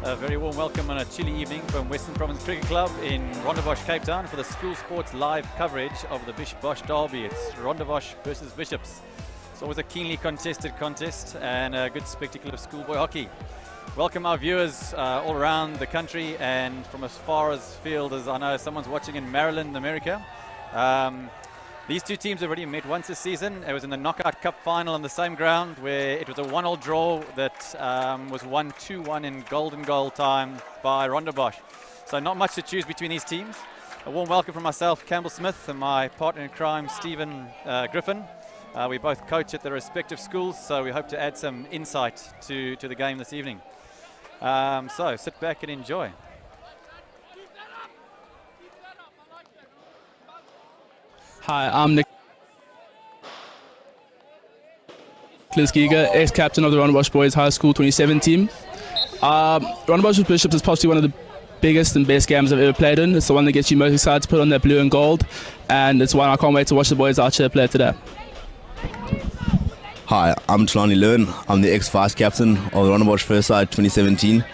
A very warm welcome on a chilly evening from Western Province Cricket Club in Rondebosch, Cape Town for the School Sports live coverage of the Bosch Derby. It's Rondebosch versus Bishops. It's always a keenly contested contest and a good spectacle of schoolboy hockey. Welcome our viewers all around the country and from as far as field as I know someone's watching in Maryland, America. These two teams have already met once this season. It was in the Knockout Cup final on the same ground where it was a 1-1 draw that was won 2-1 in golden goal time by Rondebosch. So not much to choose between these teams. A warm welcome from myself, Campbell Smith, and my partner in crime, Stephen Griffin. We both coach at their respective schools, so we hope to add some insight to the game this evening. So sit back and enjoy. Hi, I'm Nicholas Giga, ex-captain of the Rondebosch Boys High School 27 team. Rondebosch with Bishops is possibly one of the biggest and best games I've ever played in. It's the one that gets you most excited to put on that blue and gold, and it's one I can't wait to watch the boys out here play today. Hi, I'm Tlani Lewin. I'm the ex-vice captain of the Rondebosch First Side 2017.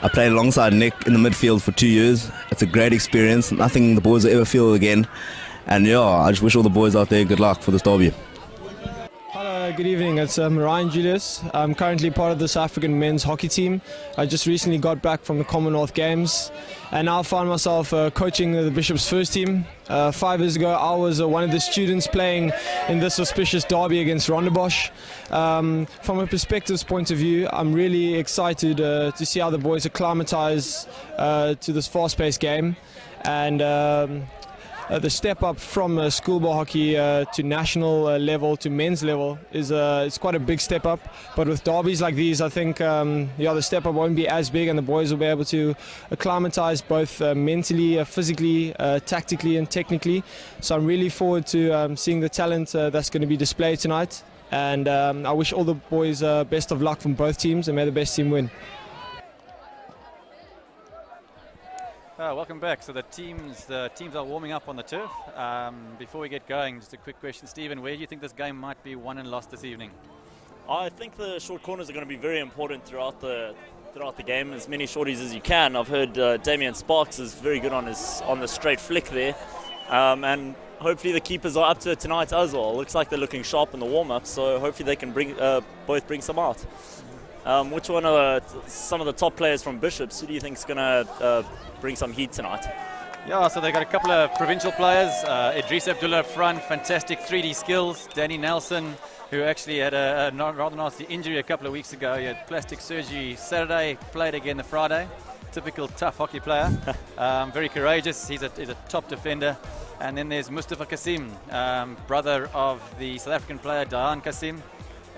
I played alongside Nick in the midfield for 2 years. It's a great experience, nothing the boys will ever feel again. And yeah, I just wish all the boys out there good luck for this derby. Hello, good evening. It's Ryan Julius. I'm currently part of the South African men's hockey team. I just recently got back from the Commonwealth Games and now find myself coaching the Bishops first team. 5 years ago, I was one of the students playing in this auspicious derby against Rondebosch. From a perspectives point of view, I'm really excited to see how the boys acclimatise to this fast-paced game. And the step up from schoolboy hockey to national level to men's level is it's quite a big step up. But with derbies like these, I think the step up won't be as big, and the boys will be able to acclimatise both mentally, physically, tactically, and technically. So I'm really forward to seeing the talent that's going to be displayed tonight. And I wish all the boys best of luck from both teams, and may the best team win. Welcome back. So the teams are warming up on the turf. Before we get going, just a quick question, Stephen. Where do you think this game might be won and lost this evening? I think the short corners are going to be very important throughout the game. As many shorties as you can. I've heard Damien Sparks is very good on the straight flick there, and hopefully the keepers are up to it tonight as well. Looks like they're looking sharp in the warm-up, so hopefully they can both bring some out. Which one are some of the top players from Bishops? Who do you think is going to bring some heat tonight? Yeah, so they've got a couple of provincial players. Idris Abdullah up front, fantastic 3D skills. Danny Nelson, who actually had a rather nasty injury a couple of weeks ago. He had plastic surgery Saturday, played again the Friday. Typical tough hockey player. Very courageous. He's a top defender. And then there's Mustafa Kasim, brother of the South African player Dahan Kasim.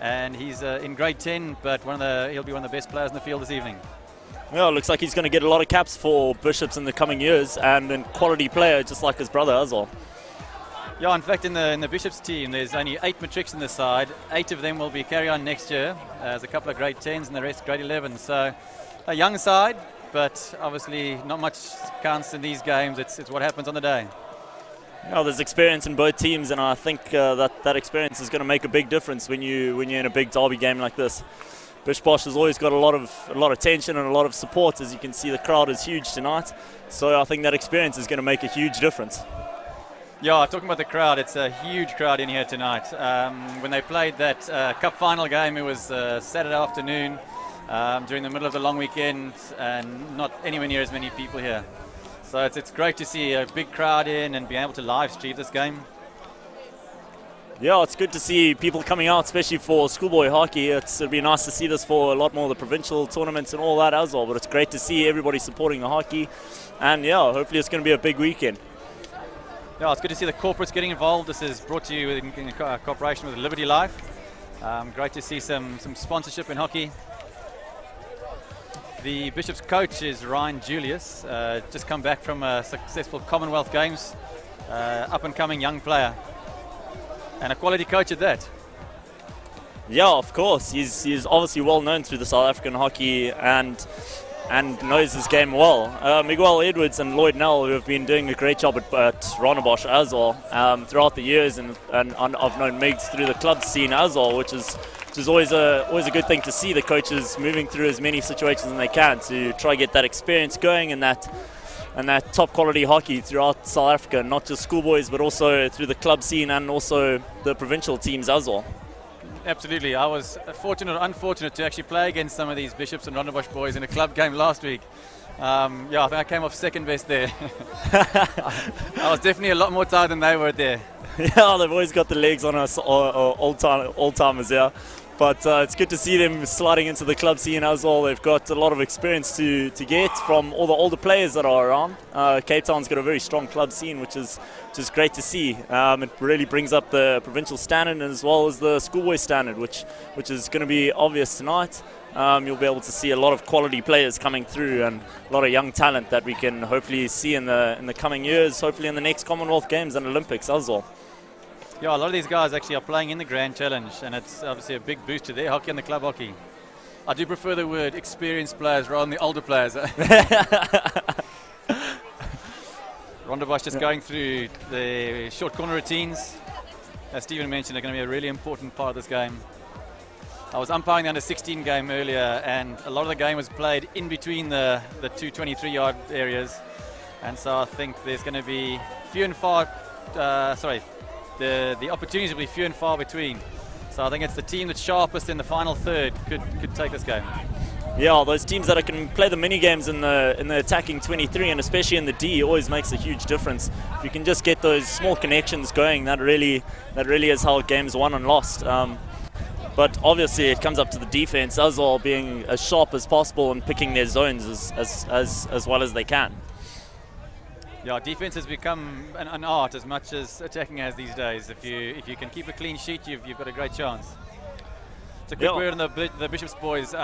And he's in grade 10, but he'll be one of the best players in the field this evening. Yeah, it looks like he's going to get a lot of caps for Bishops in the coming years, and a quality player just like his brother as well. Yeah, in fact, in the Bishops team, there's only 8 matrics in the side. 8 of them will be carry on next year. There's a couple of grade 10s and the rest grade 11. So a young side, but obviously not much counts in these games. It's what happens on the day. Yeah, there's experience in both teams, and I think that experience is going to make a big difference when you're in a big derby game like this. Bosch has always got a lot of tension and a lot of support. As you can see, the crowd is huge tonight, so I think that experience is going to make a huge difference. Yeah, talking about the crowd, it's a huge crowd in here tonight. When they played that cup final game, it was Saturday afternoon during the middle of the long weekend, and not anywhere near as many people here. So it's great to see a big crowd in and being able to live stream this game. Yeah, it's good to see people coming out, especially for schoolboy hockey. It'll be nice to see this for a lot more of the provincial tournaments and all that as well. But it's great to see everybody supporting the hockey. And yeah, hopefully it's going to be a big weekend. Yeah, it's good to see the corporates getting involved. This is brought to you in cooperation with Liberty Life. Great to see some sponsorship in hockey. The Bishops coach is Ryan Julius, just come back from a successful Commonwealth Games, up-and-coming young player, and a quality coach at that. Yeah, of course. He's obviously well known through the South African hockey and knows his game well. Miguel Edwards and Lloyd Nell, who have been doing a great job at Rondebosch as well throughout the years, and I've known Migs through the club scene as well, which is which is always a good thing to see. The coaches moving through as many situations as they can to try to get that experience going and that top quality hockey throughout South Africa, not just schoolboys but also through the club scene and also the provincial teams as well. Absolutely. I was fortunate or unfortunate to actually play against some of these Bishops and Rondebosch boys in a club game last week. I think I came off second best there. I was definitely a lot more tired than they were there. Yeah, they've always got the legs on us, old timers, yeah. But it's good to see them sliding into the club scene as well. They've got a lot of experience to get from all the older players that are around. Cape Town's got a very strong club scene, which is great to see. It really brings up the provincial standard as well as the schoolboy standard, which is going to be obvious tonight. You'll be able to see a lot of quality players coming through and a lot of young talent that we can hopefully see in the coming years, hopefully in the next Commonwealth Games and Olympics as well. Yeah, a lot of these guys actually are playing in the Grand Challenge, and it's obviously a big boost to their hockey and the club hockey. I do prefer the word experienced players rather than the older players. Rondebosch just going through the short corner routines. As Stephen mentioned, they're going to be a really important part of this game. I was umpiring the under-16 game earlier, and a lot of the game was played in between the two 23-yard areas, and so I think there's going to be the opportunities will be few and far between. So I think it's the team that's sharpest in the final third could take this game. Yeah, those teams that can play the mini games in the attacking 23 and especially in the D always makes a huge difference. If you can just get those small connections going, that really is how games won and lost. But obviously it comes up to the defense as well, being as sharp as possible and picking their zones as well as they can. Yeah, defense has become an art as much as attacking has these days. If you can keep a clean sheet, you've got a great chance. It's a quick word on the Bishops boys.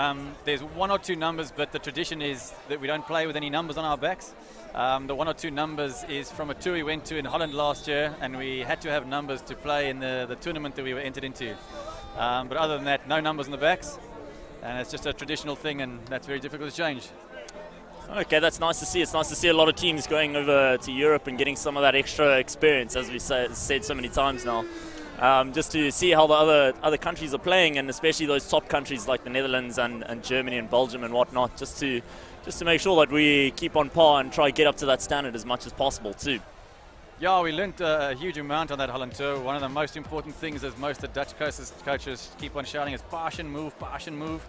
There's one or two numbers, but the tradition is that we don't play with any numbers on our backs. The one or two numbers is from a tour we went to in Holland last year, and we had to have numbers to play in the tournament that we were entered into. But other than that, no numbers on the backs, and it's just a traditional thing, and that's very difficult to change. Okay, that's nice to see. It's nice to see a lot of teams going over to Europe and getting some of that extra experience, as we said so many times now. Just to see how the other countries are playing, and especially those top countries like the Netherlands and Germany and Belgium and whatnot, just to make sure that we keep on par and try to get up to that standard as much as possible too. Yeah, we learned a huge amount on that Holland tour. One of the most important things, as most of the Dutch coaches keep on shouting, is pass and move, pass and move.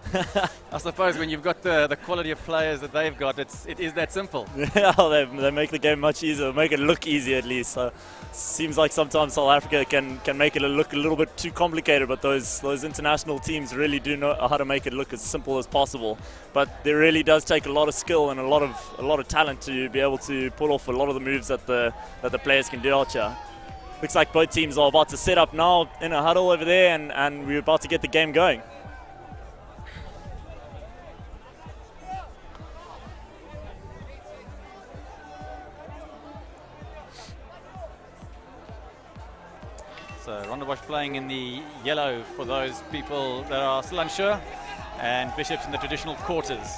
I suppose when you've got the quality of players that they've got, it is that simple. Yeah, they make the game much easier, make it look easy at least. Seems like sometimes South Africa can make it look a little bit too complicated, but those international teams really do know how to make it look as simple as possible. But there really does take a lot of skill and a lot of talent to be able to pull off a lot of the moves that the players can do out here. Looks like both teams are about to set up now in a huddle over there, and we're about to get the game going. So Rondebosch playing in the yellow for those people that are still unsure, and Bishops in the traditional quarters.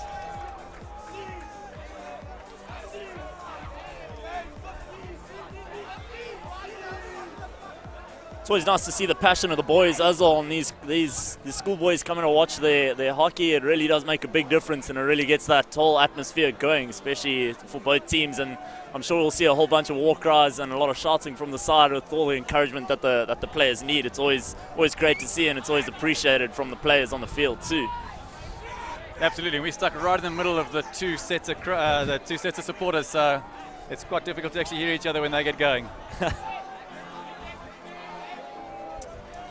It's always nice to see the passion of the boys as well, and these schoolboys coming to watch their hockey. It really does make a big difference, and it really gets that whole atmosphere going, especially for both teams. And I'm sure we'll see a whole bunch of war cries and a lot of shouting from the side with all the encouragement that the players need. It's always great to see, and it's always appreciated from the players on the field too. Absolutely, we're stuck right in the middle of the two sets of supporters, so it's quite difficult to actually hear each other when they get going.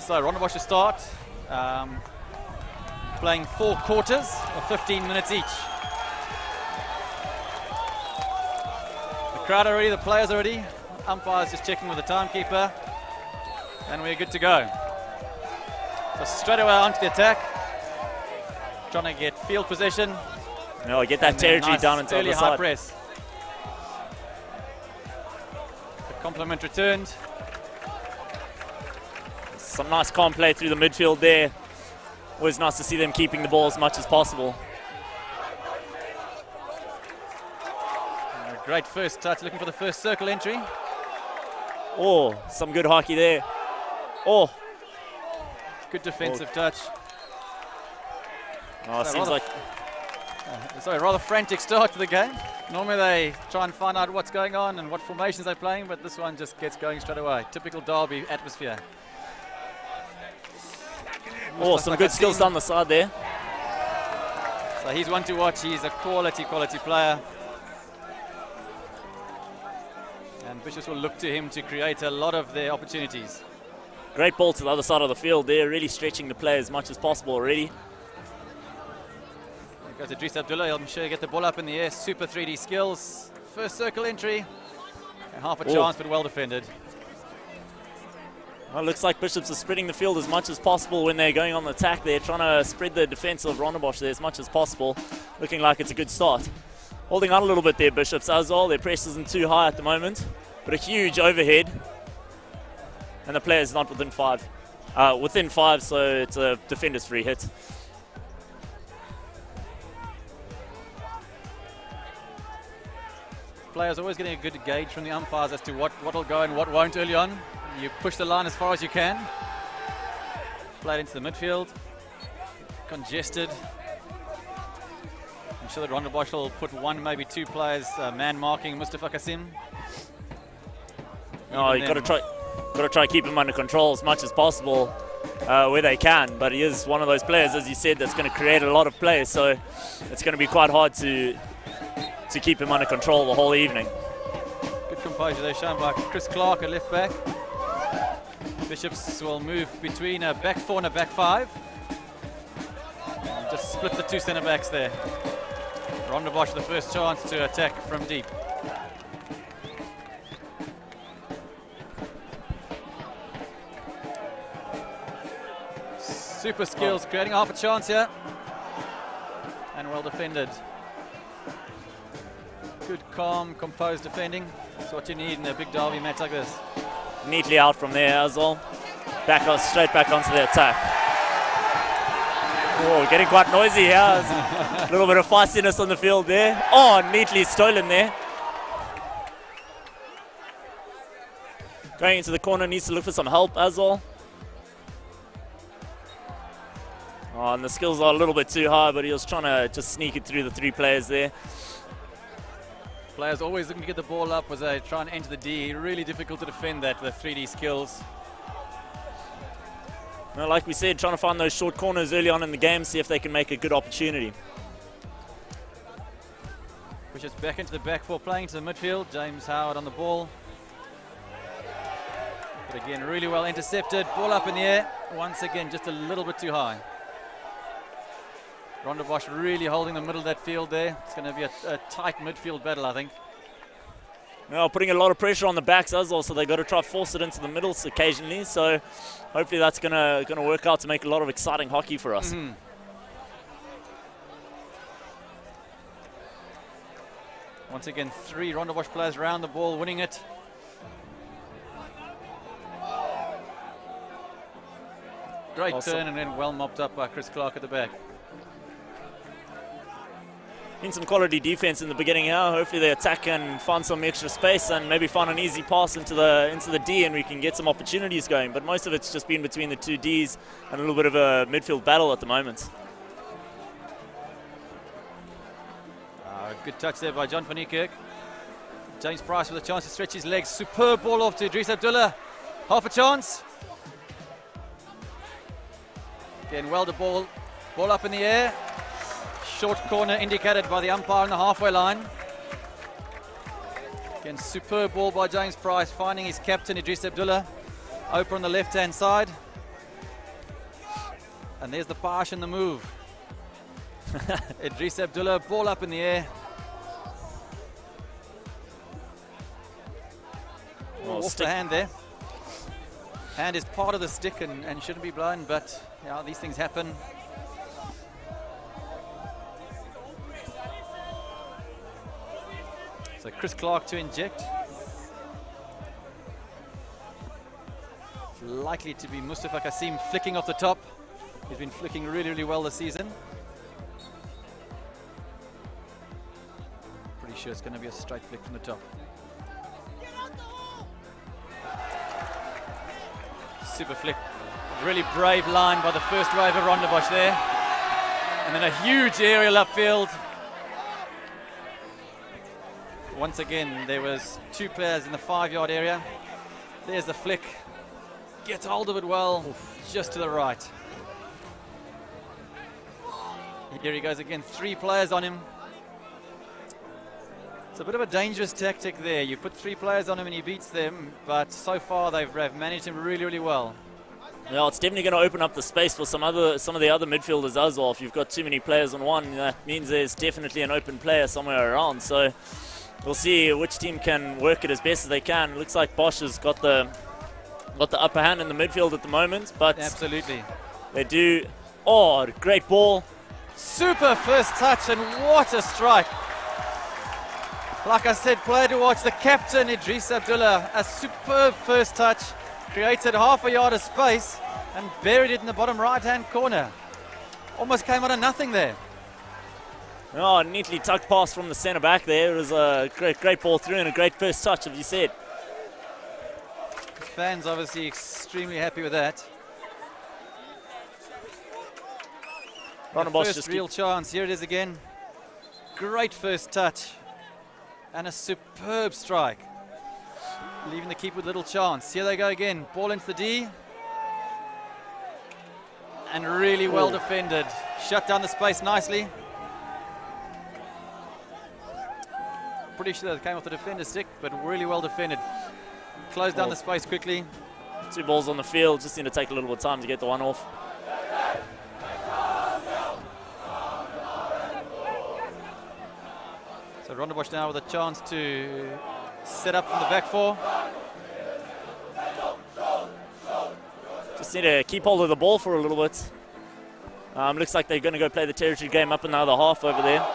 So Rondebosch to start, playing 4 quarters of 15 minutes each. The crowd are ready, the players are ready, umpire's just checking with the timekeeper, and we're good to go. So straight away onto the attack, trying to get field possession. Get that territory nice down into early the high side. press. The compliment returned. Some nice calm play through the midfield there. Always nice to see them keeping the ball as much as possible. A great first touch, looking for the first circle entry. Oh, some good hockey there. Oh, good defensive touch. Oh, it seems like... Sorry, rather frantic start to the game. Normally they try and find out what's going on and what formations they're playing, but this one just gets going straight away. Typical derby atmosphere. Oh, some good skills down the side there. So he's one to watch. He's a quality player. And Bishops will look to him to create a lot of their opportunities. Great ball to the other side of the field there, really stretching the play as much as possible already. There goes Idris Abdullah. I'm sure he'll get the ball up in the air. Super 3D skills. First circle entry. And half a chance, but well defended. Well, it looks like Bishops are spreading the field as much as possible when they're going on the attack. They're trying to spread the defense of Rondebosch there as much as possible. Looking like it's a good start. Holding on a little bit there, Bishops as well. Their press isn't too high at the moment, but a huge overhead. And the player's not within five, so it's a defender's free hit. Players always getting a good gauge from the umpires as to what will go and what won't early on. You push the line as far as you can. Played into the midfield. Congested. I'm sure that Rondebosch will put one, maybe two players man marking Mustafa Kasim. Oh, you got to try keep him under control as much as possible where they can. But he is one of those players, as you said, that's going to create a lot of play. So it's going to be quite hard to keep him under control the whole evening. Good composure there shown by Chris Clark at left back. Bishops will move between a back four and a back five. And just split the two centre backs there. Rondebosch the first chance to attack from deep. Super skills, creating half a chance here. And well defended. Good, calm, composed defending. That's what you need in a big derby match like this. Neatly out from there as well. Straight back onto the attack. Oh, getting quite noisy here. A little bit of feistiness on the field there. Oh, neatly stolen there. Going into the corner, needs to look for some help as well. Oh, and the skills are a little bit too high, but he was trying to just sneak it through the three players there. Players always looking to get the ball up as they try and enter the D. Really difficult to defend that, the 3D skills. Well, like we said, trying to find those short corners early on in the game, see if they can make a good opportunity. Pushes back into the back four, playing to the midfield. James Howard on the ball. But again, really well intercepted. Ball up in the air. Once again, just a little bit too high. Rondebosch really holding the middle of that field there. It's going to be a tight midfield battle, I think. Well, putting a lot of pressure on the backs as well, so they've got to try to force it into the middle occasionally. So hopefully that's going to work out to make a lot of exciting hockey for us. Mm-hmm. Once again, three Rondebosch players around the ball, winning it. Great turn and then well mopped up by Chris Clark at the back. In some quality defense in the beginning here. Hopefully they attack and find some extra space and maybe find an easy pass into the D and we can get some opportunities going. But most of it's just been between the two Ds and a little bit of a midfield battle at the moment. Good touch there by John van Niekerk. James Price with a chance to stretch his legs. Superb ball off to Idris Abdullah. Half a chance. Again, well the ball up in the air. Short corner indicated by the umpire on the halfway line. Again, superb ball by James Price, finding his captain Idris Abdullah. Open on the left-hand side. And there's the pass and the move. Idris Abdullah, ball up in the air. Off the hand there. Hand is part of the stick and shouldn't be blown, but yeah, these things happen. So Chris Clark to inject. It's likely to be Mustafa Kasim flicking off the top. He's been flicking really, really well this season. Pretty sure it's going to be a straight flick from the top. Super flick. Really brave line by the first wave of Rondebosch there. And then a huge aerial upfield. Once again, there was 2 players in the 5-yard area. There's the flick. Gets hold of it well, just to the right. Here he goes again, 3 players on him. It's a bit of a dangerous tactic there. You put 3 players on him and he beats them, but so far they've managed him really, really well. Yeah, it's definitely going to open up the space for some of the other midfielders as well. If you've got too many players on one, that means there's definitely an open player somewhere around. So we'll see which team can work it as best as they can. It looks like Bosch has got the upper hand in the midfield at the moment, but absolutely they do. Oh, great ball. Super first touch, and what a strike. Like I said, player to watch, the captain Idris Abdullah, a superb first touch, created half a yard of space and buried it in the bottom right hand corner. Almost came out of nothing there. Oh, neatly tucked pass from the centre back there. It was a great ball through and a great first touch, as you said. Fans obviously extremely happy with that. First real chance, here it is again. Great first touch and a superb strike, leaving the keeper with little chance. Here they go again, ball into the D, and really well defended. Shut down the space nicely. Pretty sure that came off the defender's stick, but really well defended. Closed down the space quickly. 2 balls on the field, just need to take a little bit of time to get the one off. So Rondebosch now with a chance to set up from the back 4. Just need to keep hold of the ball for a little bit. Looks like they're going to go play the territory game up in the other half over there.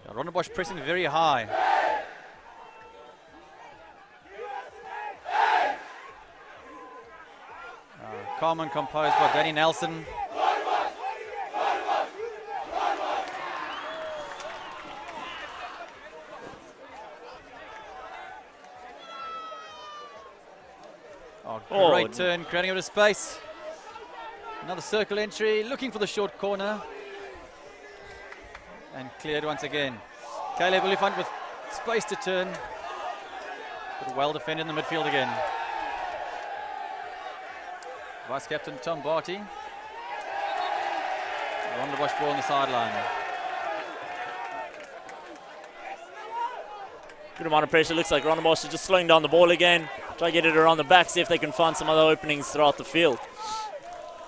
Yeah, Rondebosch pressing very high. Calm and composed by Danny Nelson. Great turn, creating a bit of space. Another circle entry, looking for the short corner. And cleared once again. Caleb Oliphant with space to turn. But well defended in the midfield again. Vice captain Tom Barty. Rondebosch ball on the sideline. Good amount of pressure. Looks like Rondebosch is just slowing down the ball again. Try to get it around the back, see if they can find some other openings throughout the field.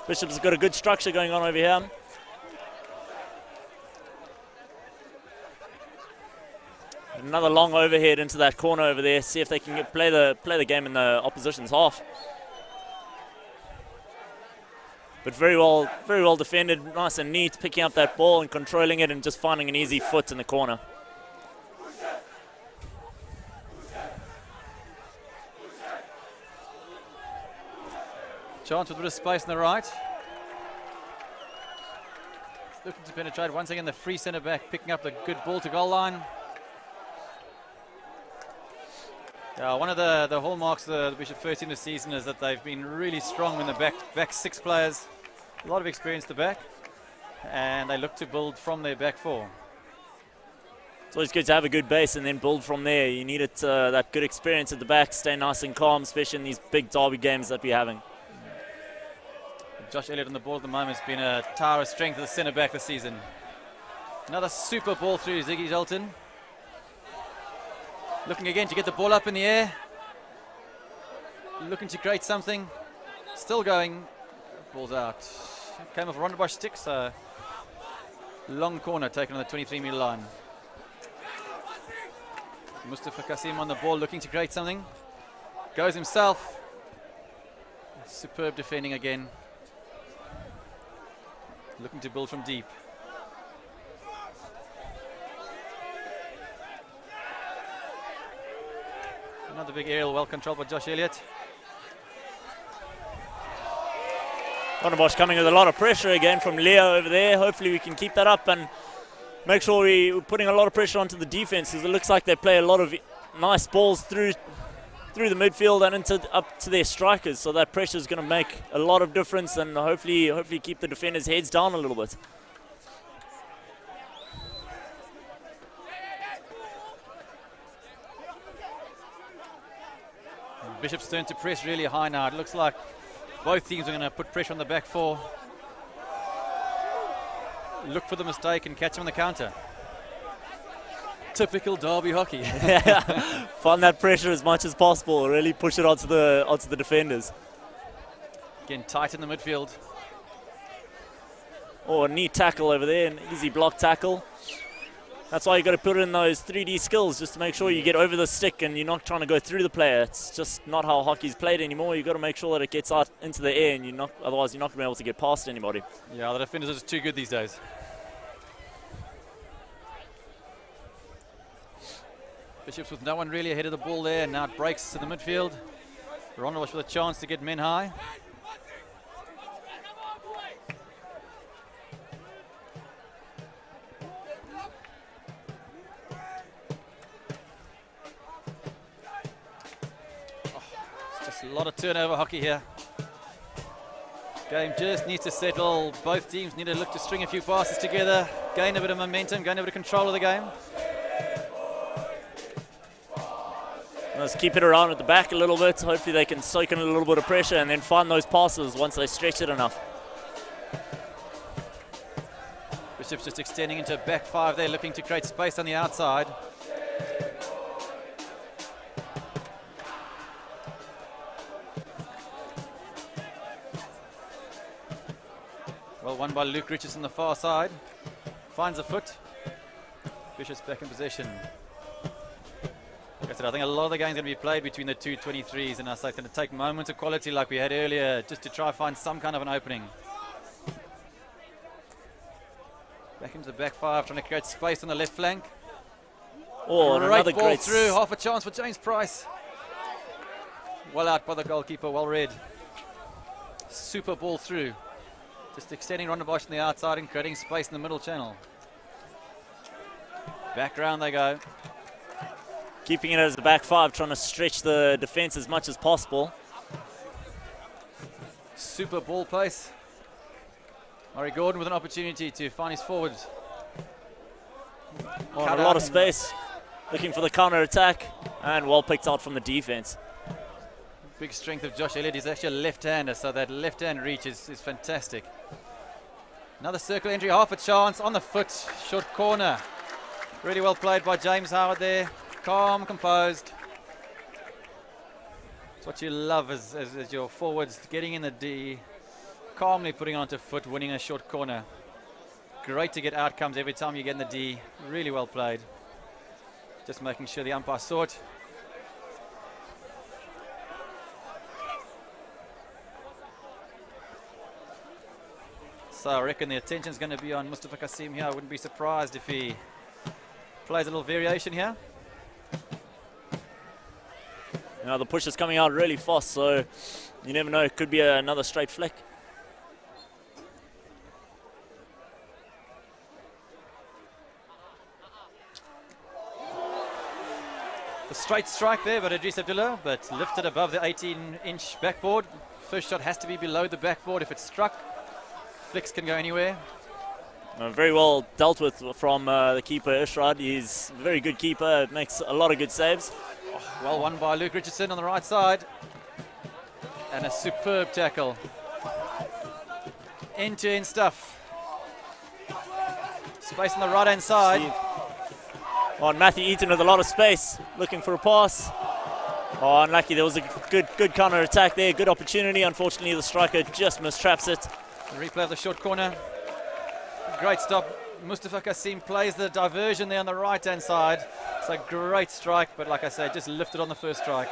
Bishop's has got a good structure going on over here. Another long overhead into that corner over there. See if they can play the game in the opposition's half. But very well defended, nice and neat, picking up that ball and controlling it and just finding an easy foot in the corner. Chance with a bit of space on the right. Looking to penetrate once again, the free centre back picking up the good ball to goal line. One of the hallmarks of the Bishop first team this season is that they've been really strong in the back 6 players. A lot of experience at the back, and they look to build from their back 4. It's always good to have a good base and then build from there. You need that good experience at the back, stay nice and calm, especially in these big derby games that we're having. Josh Elliott on the ball at the moment has been a tower of strength of the centre back this season. Another super ball through Ziggy Dalton. Looking again to get the ball up in the air. Looking to create something. Still going. Ball's out. Came off Rondebosch sticks. Long corner taken on the 23-metre line. Mustafa Kasim on the ball looking to create something. Goes himself. Superb defending again. Looking to build from deep. Another big aerial, well controlled by Josh Elliott. Rondebosch coming with a lot of pressure again from Leo over there. Hopefully we can keep that up and make sure we're putting a lot of pressure onto the defense, because it looks like they play a lot of nice balls through through the midfield and up to their strikers. So that pressure is going to make a lot of difference, and hopefully keep the defenders' heads down a little bit. Bishop's turn to press really high now. It looks like both teams are going to put pressure on the back four. Look for the mistake and catch him on the counter. Typical Derby hockey. Find that pressure as much as possible. Really push it onto the defenders. Again, tight in the midfield. Oh, a neat tackle over there, an easy block tackle. That's why you got to put in those 3D skills, just to make sure you get over the stick and you're not trying to go through the player. It's just not how hockey's played anymore. You've got to make sure that it gets out into the air, and otherwise you're not going to be able to get past anybody. Yeah, the defenders are just too good these days. Bishops with no one really ahead of the ball there. Now it breaks to the midfield. Rondebosch with a chance to get men high. A lot of turnover hockey here. Game just needs to settle. Both teams need to look to string a few passes together, gain a bit of momentum, gain a bit of control of the game. Let's keep it around at the back a little bit. Hopefully they can soak in a little bit of pressure and then find those passes once they stretch it enough. Bishop's just extending into back five there, looking to create space on the outside. Well won by Luke Richards on the far side. Finds a foot. Bishop's back in possession. Like I said, I think a lot of the game's going to be played between the two 23s, and I say it's going to take moments of quality like we had earlier just to try find some kind of an opening. Back into the back five, trying to create space on the left flank. Oh, and another ball great through, half a chance for James Price. Well out by the goalkeeper, well read. Super ball through. Just extending Rondebosch on the outside and creating space in the middle channel. Back round they go. Keeping it as a back five, trying to stretch the defense as much as possible. Super ball pace. Murray Gordon with an opportunity to find his forwards. Oh, a lot of space. Looking for the counter attack, and well picked out from the defense. Big strength of Josh Elliott. He's actually a left-hander, so that left-hand reach is fantastic. Another circle entry, half a chance on the foot, short corner. Really well played by James Howard there. Calm, composed. It's what you love as your forwards getting in the D, calmly putting it onto foot, winning a short corner. Great to get outcomes every time you get in the D. Really well played. Just making sure the umpire saw it. So I reckon the attention's going to be on Mustafa Kasim here. I wouldn't be surprised if he plays a little variation here. Now the push is coming out really fast, so you never know, it could be another straight flick. The straight strike there by Idris Abdullah, but lifted above the 18-inch backboard. First shot has to be below the backboard if it's struck. Flicks can go anywhere. Very well dealt with from the keeper, Ishrad. He's a very good keeper, makes a lot of good saves. Well won by Luke Richardson on the right side. And a superb tackle. End-to-end stuff. Space on the right-hand side. On Matthew Eaton with a lot of space, looking for a pass. Oh, unlucky. There was a good counter attack there, good opportunity. Unfortunately, the striker just mistraps it. The replay of the short corner. Great stop. Mustafa Kasim plays the diversion there on the right-hand side. It's a great strike, but like I say, just lifted on the first strike.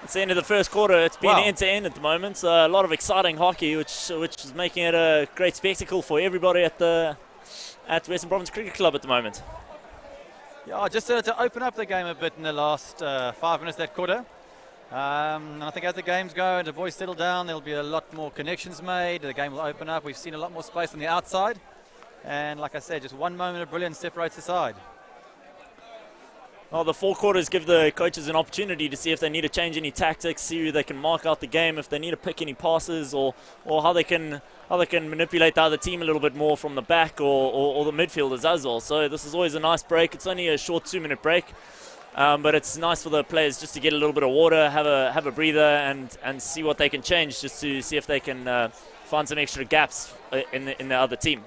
It's the end of the first quarter. It's been end-to-end at the moment. A lot of exciting hockey, which is making it a great spectacle for everybody at Western Province Cricket Club at the moment. Yeah, just to open up the game a bit in the last 5 minutes of that quarter. And I think as the games go and the boys settle down, there'll be a lot more connections made. The game will open up. We've seen a lot more space on the outside. And like I said, just one moment of brilliance separates the side. Well, the 4 quarters give the coaches an opportunity to see if they need to change any tactics, see who they can mark out the game, if they need to pick any passes, or how they can manipulate the other team a little bit more from the back or the midfielders as well. So this is always a nice break. It's only a short 2-minute break, but it's nice for the players just to get a little bit of water, have a breather, and see what they can change, just to see if they can find some extra gaps in the other team.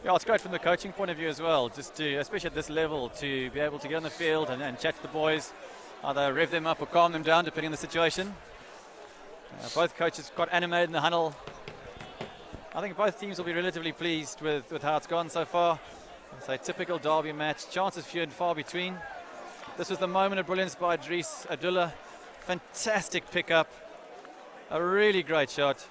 Yeah, it's great from the coaching point of view as well, just to, especially at this level, to be able to get on the field and chat to the boys, either rev them up or calm them down depending on the situation. Both coaches quite animated in the huddle. I think both teams will be relatively pleased with how it's gone so far. It's a typical derby match, chances few and far between. This was the moment of brilliance by Dries Abdullah. Fantastic pickup, a really great shot.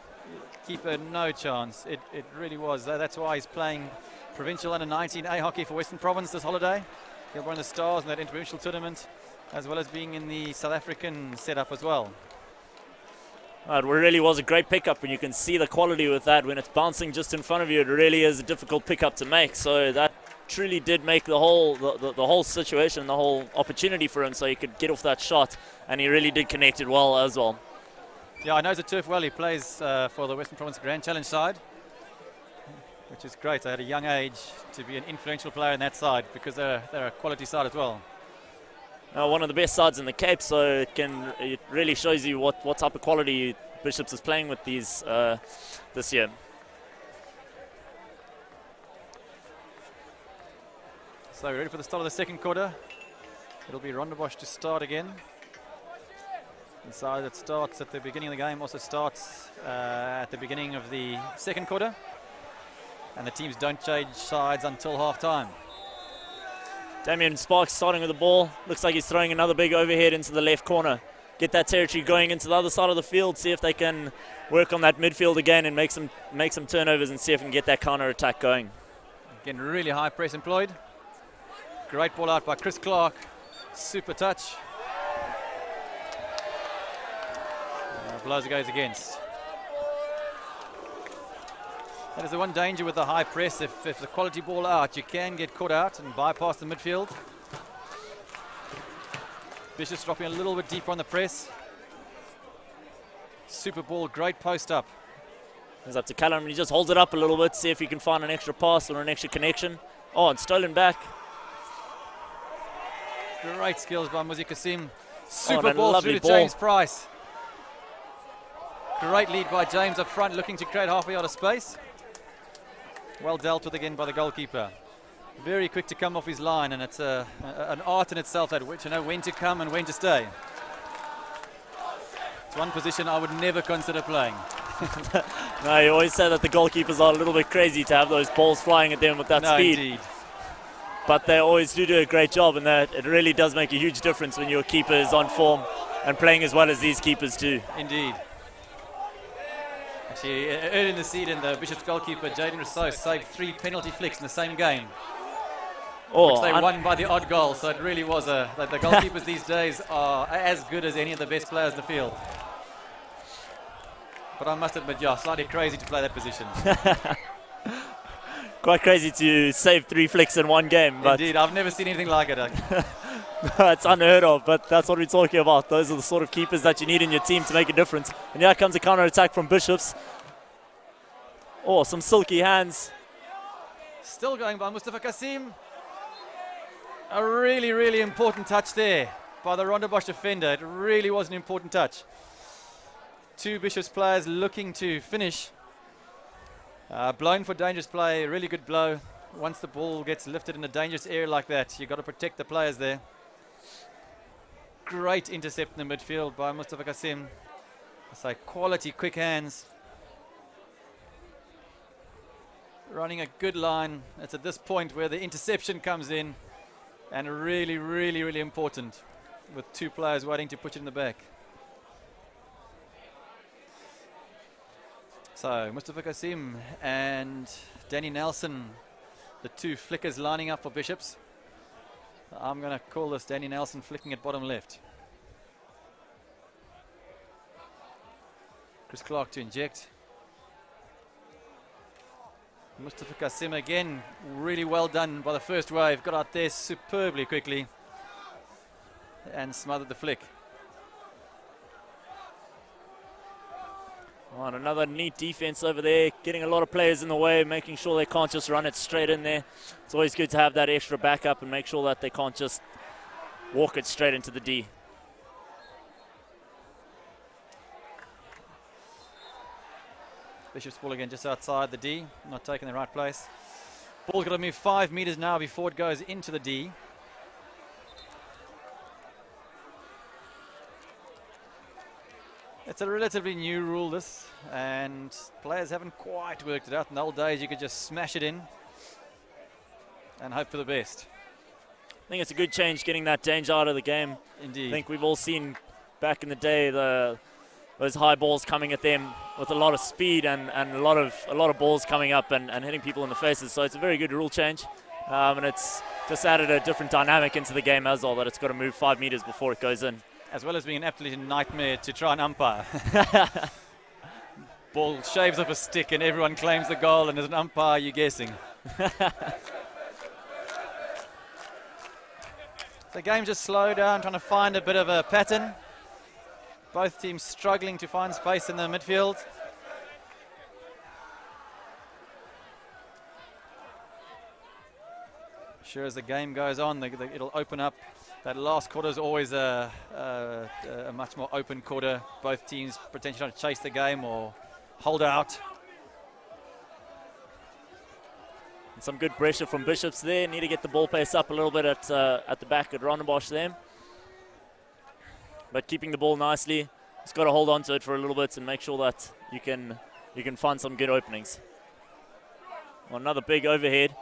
Keeper no chance. It really was. That's why he's playing provincial under-19 A hockey for Western Province this holiday. He'll be one of the stars in that interprovincial tournament, as well as being in the South African setup as well. It really was a great pickup, and you can see the quality with that. When it's bouncing just in front of you, it really is a difficult pickup to make. So that truly did make the whole situation, the whole opportunity for him, so he could get off that shot, and he really did connect it well as well. Yeah, I know the turf well. He plays for the Western Province Grand Challenge side, which is great. At a young age to be an influential player in that side, because they're a quality side as well. One of the best sides in the Cape, so it really shows you what type of quality Bishops is playing with these this year. So we're ready for the start of the second quarter. It'll be Rondebosch to start again. The side that starts at the beginning of the game also starts at the beginning of the second quarter. And the teams don't change sides until half-time. Damien Sparks starting with the ball. Looks like he's throwing another big overhead into the left corner. Get that territory going into the other side of the field. See if they can work on that midfield again and make some turnovers, and see if we can get that counter-attack going. Again, really high press employed. Great ball out by Chris Clark. Super touch. Blows it goes against. That is the one danger with the high press. If the quality ball out, you can get caught out and bypass the midfield. Bishops dropping a little bit deeper on the press. Super ball, great post up. It's up to Callum, and he just holds it up a little bit, see if he can find an extra pass or an extra connection. Oh, and stolen back. Great skills by Muzi Kasim. Super ball lovely through to James Price. Great lead by James up front, looking to create half a yard of space. Well dealt with again by the goalkeeper. Very quick to come off his line, and it's an art in itself to know when to come and when to stay. It's one position I would never consider playing. No, you always say that the goalkeepers are a little bit crazy to have those balls flying at them with that speed. Indeed. But they always do a great job, and that it really does make a huge difference when your keeper is on form and playing as well as these keepers do. Indeed. Actually, early in the season, the Bishops goalkeeper, Jaden Rousseau, saved 3 penalty flicks in the same game. Which they won by the odd goal, so it really was the goalkeepers these days are as good as any of the best players in the field. But I must admit, yeah, slightly crazy to play that position. Quite crazy to save 3 flicks in one game. But indeed, I've never seen anything like it. It's unheard of, but that's what we're talking about. Those are the sort of keepers that you need in your team to make a difference. And here comes a counter-attack from Bishops. Oh, some silky hands. Still going by Mustafa Kasim. A really, really important touch there by the Rondebosch defender. It really was an important touch. 2 Bishops players looking to finish. Blown for dangerous play, really good blow. Once the ball gets lifted in a dangerous area like that, you've got to protect the players there. Great intercept in the midfield by Mustafa Kasim. I say quality, quick hands. Running a good line. It's at this point where the interception comes in, and really, really, really important with 2 players waiting to put it in the back. So Mustafa Kasim and Danny Nelson, the 2 flickers lining up for Bishops. I'm going to call this Danny Nelson flicking at bottom left. Chris Clark to inject. Mustafa Kasim again, really well done by the first wave. Got out there superbly quickly. and smothered the flick. Right, another neat defense over there, getting a lot of players in the way, making sure they can't just run it straight in there. It's always good to have that extra backup and make sure that they can't just walk it straight into the D. Bishop's ball again just outside the D, not taking the right place. Ball's got to move 5 meters now before it goes into the D. It's a relatively new rule, this, and players haven't quite worked it out. In the old days, you could just smash it in and hope for the best. I think it's a good change getting that danger out of the game. Indeed. I think we've all seen back in the day those high balls coming at them with a lot of speed and a lot of balls coming up and hitting people in the faces. So it's a very good rule change, and it's just added a different dynamic into the game as well, that it's got to move 5 meters before it goes in. As well as being an absolute nightmare to try and umpire. Ball shaves off a stick and everyone claims the goal, and as an umpire you're guessing. The game just slowed down, trying to find a bit of a pattern. Both teams struggling to find space in the midfield. Sure, as the game goes on, it'll open up. That last quarter is always a much more open quarter. Both teams potentially trying to chase the game or hold out. And some good pressure from Bishops there. Need to get the ball pace up a little bit at the back at Rondebosch there. But keeping the ball nicely. Just got to hold on to it for a little bit and make sure that you can find some good openings. Well, another big overhead.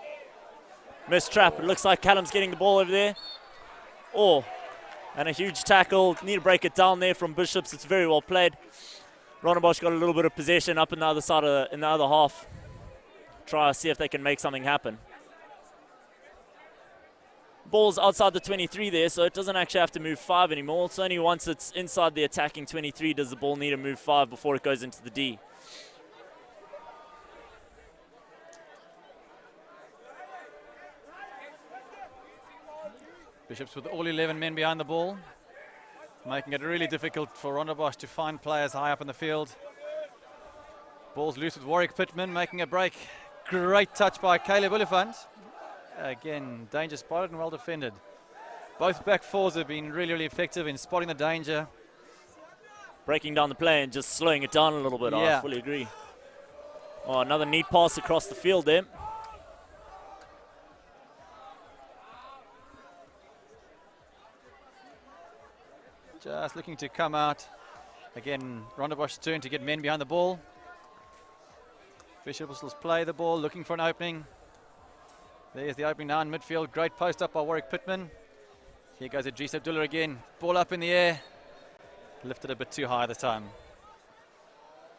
Missed trap. It looks like Callum's getting the ball over there. Oh, and a huge tackle. Need to break it down there from Bishops. It's very well played. Rondebosch got a little bit of possession up in the other side in the other half. Try to see if they can make something happen. Ball's outside the 23 there, so it doesn't actually have to move 5 anymore. It's only once it's inside the attacking 23 does the ball need to move 5 before it goes into the D. Bishops with all 11 men behind the ball, making it really difficult for Rondebosch to find players high up in the field. Ball's loose with Warwick Pittman making a break. Great touch by Caleb Oliphant. Again, danger spotted and well defended. Both back fours have been really, really effective in spotting the danger. Breaking down the play and just slowing it down a little bit. Yeah. I fully agree. Oh, another neat pass across the field there. Just looking to come out. Again, Rondebosch's turn to get men behind the ball. Bishops will play the ball, looking for an opening. There's the opening now in midfield. Great post up by Warwick Pittman. Here goes Idris Abdullah again. Ball up in the air. Lifted a bit too high this time.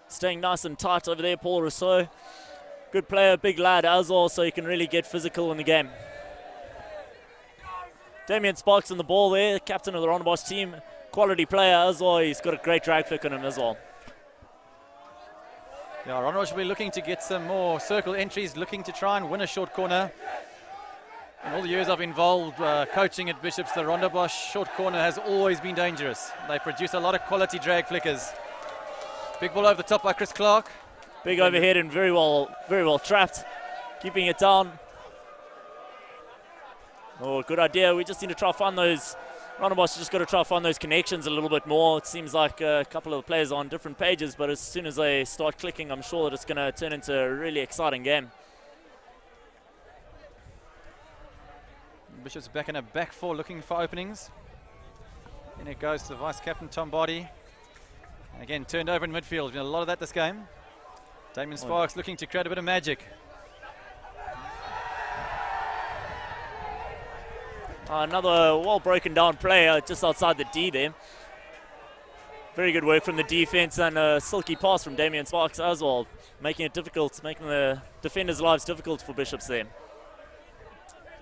Staying nice and tight over there, Paul Rousseau. Good player, big lad as well, so he can really get physical in the game. Damien Sparks on the ball there, captain of the Rondebosch team. Quality player as well. He's got a great drag flick on him as well. Yeah, Rondebosch will be looking to get some more circle entries, looking to try and win a short corner. In all the years I've involved coaching at Bishops, the Rondebosch short corner has always been dangerous. They produce a lot of quality drag flickers. Big ball over the top by Chris Clark. Big overhead and very well trapped. Keeping it down. Oh, good idea. We just need to try to find those. Rondebosch just got to try to find those connections a little bit more. It seems like a couple of the players are on different pages, but as soon as they start clicking, I'm sure that it's going to turn into a really exciting game. Bishop's back in a back four looking for openings. In it goes to the vice-captain, Tom Boddy. And again, turned over in midfield. There's been a lot of that this game. Damien Sparks looking to create a bit of magic. Another well broken down player just outside the D there. Very good work from the defense and a silky pass from Damien Sparks as well, making it difficult, making the defenders' lives difficult for Bishops there.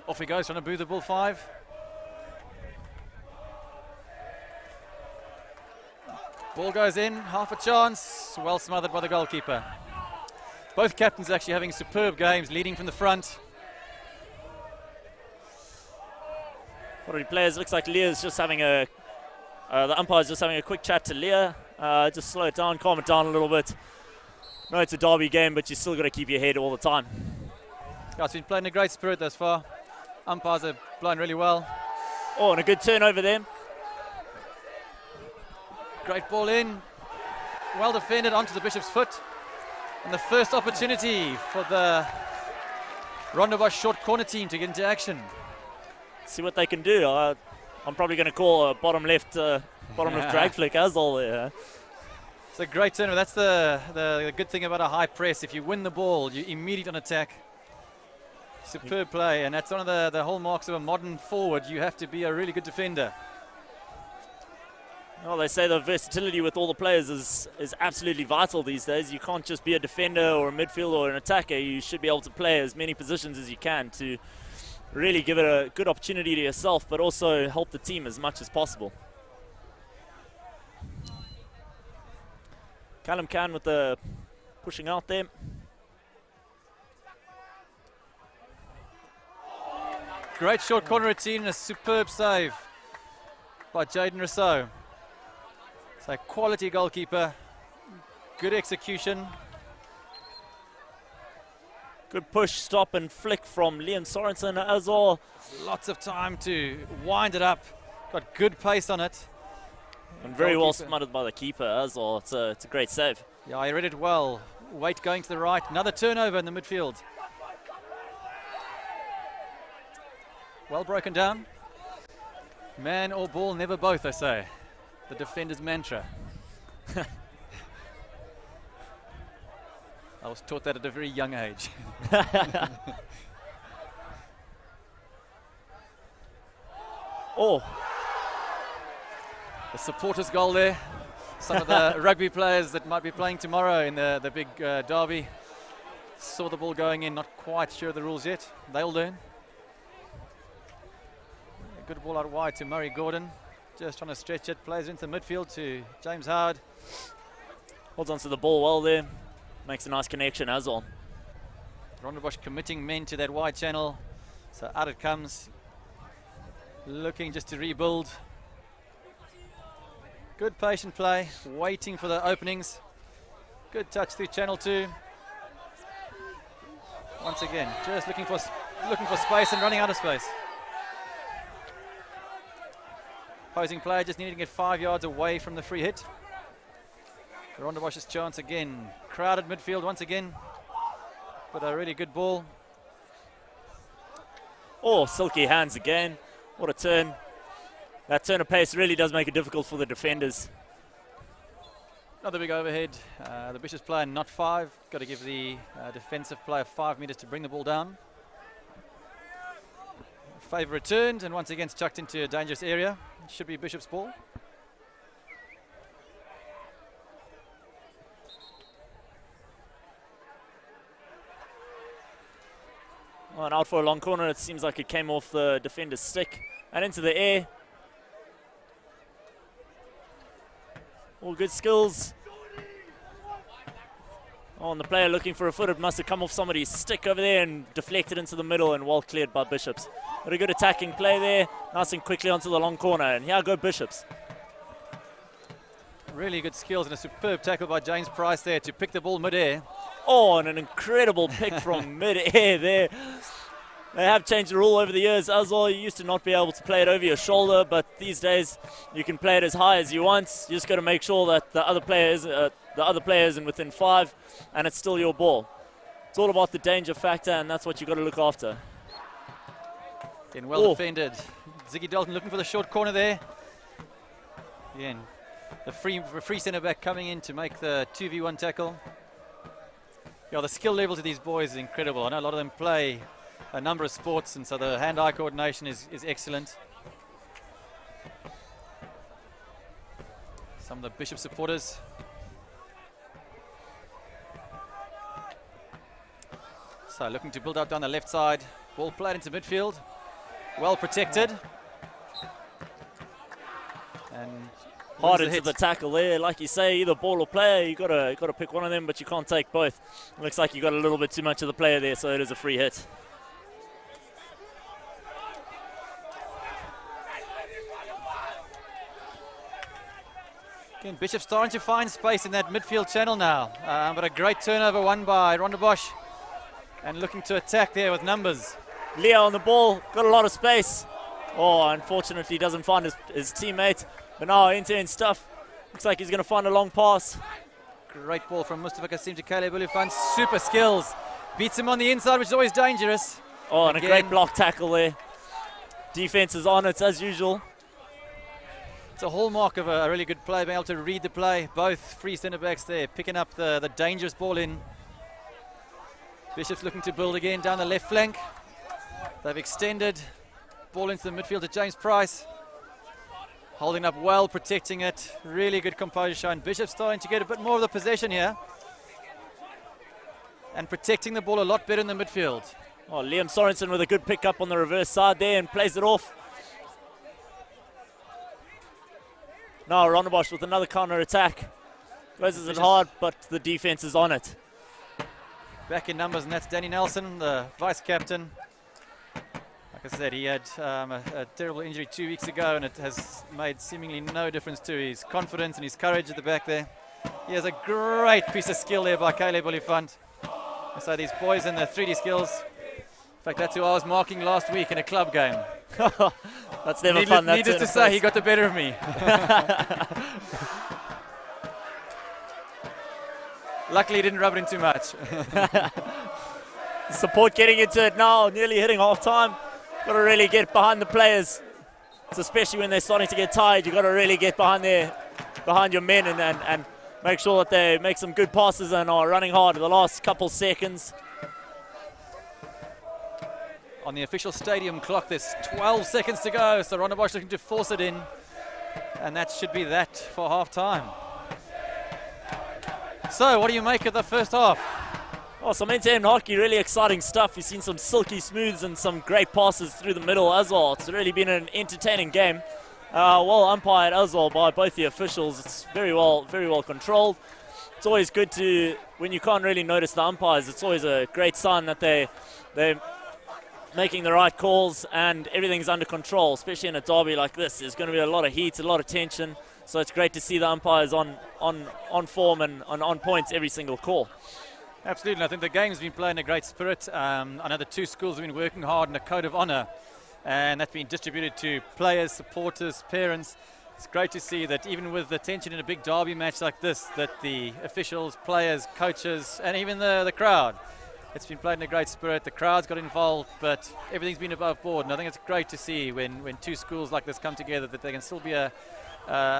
Off he goes, trying to boo the bull 5. Ball goes in, half a chance, well smothered by the goalkeeper. Both captains actually having superb games, leading from the front. What are the players? Looks like Leah's just having the umpire's just having a quick chat to Leah. Just slow it down, calm it down a little bit. No, it's a derby game, but you still got to keep your head all the time. Yeah, it's been playing in a great spirit thus far. Umpires are playing really well. Oh, and a good turnover there. Great ball in. Well defended onto the Bishop's foot. And the first opportunity for the Rondebosch short corner team to get into action. See what they can do. I'm probably going to call a bottom left drag flick as all there. It's a great turnover. That's the good thing about a high press. If you win the ball, you're immediate on attack. Superb play, and that's one of the hallmarks of a modern forward. You have to be a really good defender. Well, they say the versatility with all the players is absolutely vital these days. You can't just be a defender or a midfielder or an attacker. You should be able to play as many positions as you can to really give it a good opportunity to yourself, but also help the team as much as possible. Callum Can with the pushing out there. Great short corner routine and a superb save by Jaden Rousseau. It's a quality goalkeeper, good execution. Good push, stop and flick from Liam Sorensen as well. Lots of time to wind it up. Got good pace on it. And very well smothered by the keeper as well. It's a great save. Yeah, he read it well. Weight going to the right. Another turnover in the midfield. Well broken down. Man or ball, never both, I say. The defender's mantra. I was taught that at a very young age. Oh. The supporters' goal there. Some of the rugby players that might be playing tomorrow in the big derby saw the ball going in, not quite sure of the rules yet. They'll learn. A good ball out wide to Murray Gordon. Just trying to stretch it. Plays into the midfield to James Howard. Holds on to the ball well there. Makes a nice connection as well. Rondebosch committing men to that wide channel. So out it comes. Looking just to rebuild. Good patient play. Waiting for the openings. Good touch through channel 2. Once again, just looking for space and running out of space. Opposing player just needing to get 5 yards away from the free hit. Rondebosch's chance again. Crowded midfield once again. But a really good ball. Oh, silky hands again. What a turn. That turn of pace really does make it difficult for the defenders. Another big overhead. The Bishops player not 5. Got to give the defensive player 5 meters to bring the ball down. Favour returned and once again it's chucked into a dangerous area. Should be Bishop's ball. Well, and out for a long corner. It seems like it came off the defender's stick and into the air. All good skills. Oh, and the player looking for a foot. It must have come off somebody's stick over there and deflected into the middle and well cleared by Bishops. But a good attacking play there. Nice and quickly onto the long corner. And here go Bishops. Really good skills and a superb tackle by James Price there to pick the ball mid-air. Oh, and an incredible pick from mid-air there. They have changed the rule over the years as well. You used to not be able to play it over your shoulder, but these days you can play it as high as you want. You just got to make sure that the other player isn't within 5, and it's still your ball. It's all about the danger factor, and that's what you got to look after. Again, well defended. Ziggy Dalton looking for the short corner there. Again, the free centre back coming in to make the 2v1 tackle. Yeah, the skill levels of these boys is incredible. I know a lot of them play a number of sports, and so the hand-eye coordination is excellent. Some of the Bishop supporters. So looking to build up down the left side. Ball played into midfield. Well protected. And hard into the tackle there. Like you say, either ball or player, you gotta pick one of them, but you can't take both. Looks like you got a little bit too much of the player there, so it is a free hit. Again, Bishop starting to find space in that midfield channel now, but a great turnover won by Rondebosch, and looking to attack there with numbers. Leo on the ball, got a lot of space. Oh, unfortunately doesn't find his teammate, but now end-to-end stuff. Looks like he's going to find a long pass. Great ball from Mustafa Kasim to Caleb Ulifant. Super skills. Beats him on the inside, which is always dangerous. Oh, and a great block tackle there. Defense is on it as usual. It's a hallmark of a really good play, being able to read the play. Both free centre backs there, picking up the dangerous ball in. Bishop's looking to build again down the left flank. They've extended. Ball into the midfield to James Price. Holding up well, protecting it. Really good composure shown. Bishop's starting to get a bit more of the possession here. And protecting the ball a lot better in the midfield. Oh, Liam Sorensen with a good pick up on the reverse side there and plays it off. Now Rondebosch with another counter attack. Closes it hard, but the defense is on it. Back in numbers, and that's Danny Nelson, the vice captain. Like I said, he had a terrible injury 2 weeks ago, and it has made seemingly no difference to his confidence and his courage at the back there. He has a great piece of skill there by Caleb Ulifant. So these boys and the 3D skills. In fact, that's who I was marking last week in a club game. That's never fun. Needless to say, he got the better of me. Luckily, he didn't rub it in too much. Support getting into it now, nearly hitting half time. Got to really get behind the players. It's especially when they're starting to get tired, you've got to really get behind your men and make sure that they make some good passes and are running hard in the last couple seconds. On the official stadium clock, there's 12 seconds to go, so Rondebosch looking to force it in, and that should be that for half time. So, what do you make of the first half? Oh, some end-to-end hockey, really exciting stuff. You've seen some silky smooths and some great passes through the middle as well. It's really been an entertaining game. Well umpired as well by both the officials. It's very well controlled. It's always good to, when you can't really notice the umpires, it's always a great sign that they're making the right calls and everything's under control, especially in a derby like this. There's going to be a lot of heat, a lot of tension, so it's great to see the umpires on form and on points every single call. Absolutely, I think the game's been played in a great spirit. I know the two schools have been working hard in a code of honour, and that's been distributed to players, supporters, parents. It's great to see that even with the tension in a big derby match like this, that the officials, players, coaches, and even the crowd, it's been played in a great spirit. The crowd's got involved, but everything's been above board, and I think it's great to see when two schools like this come together that there can still be a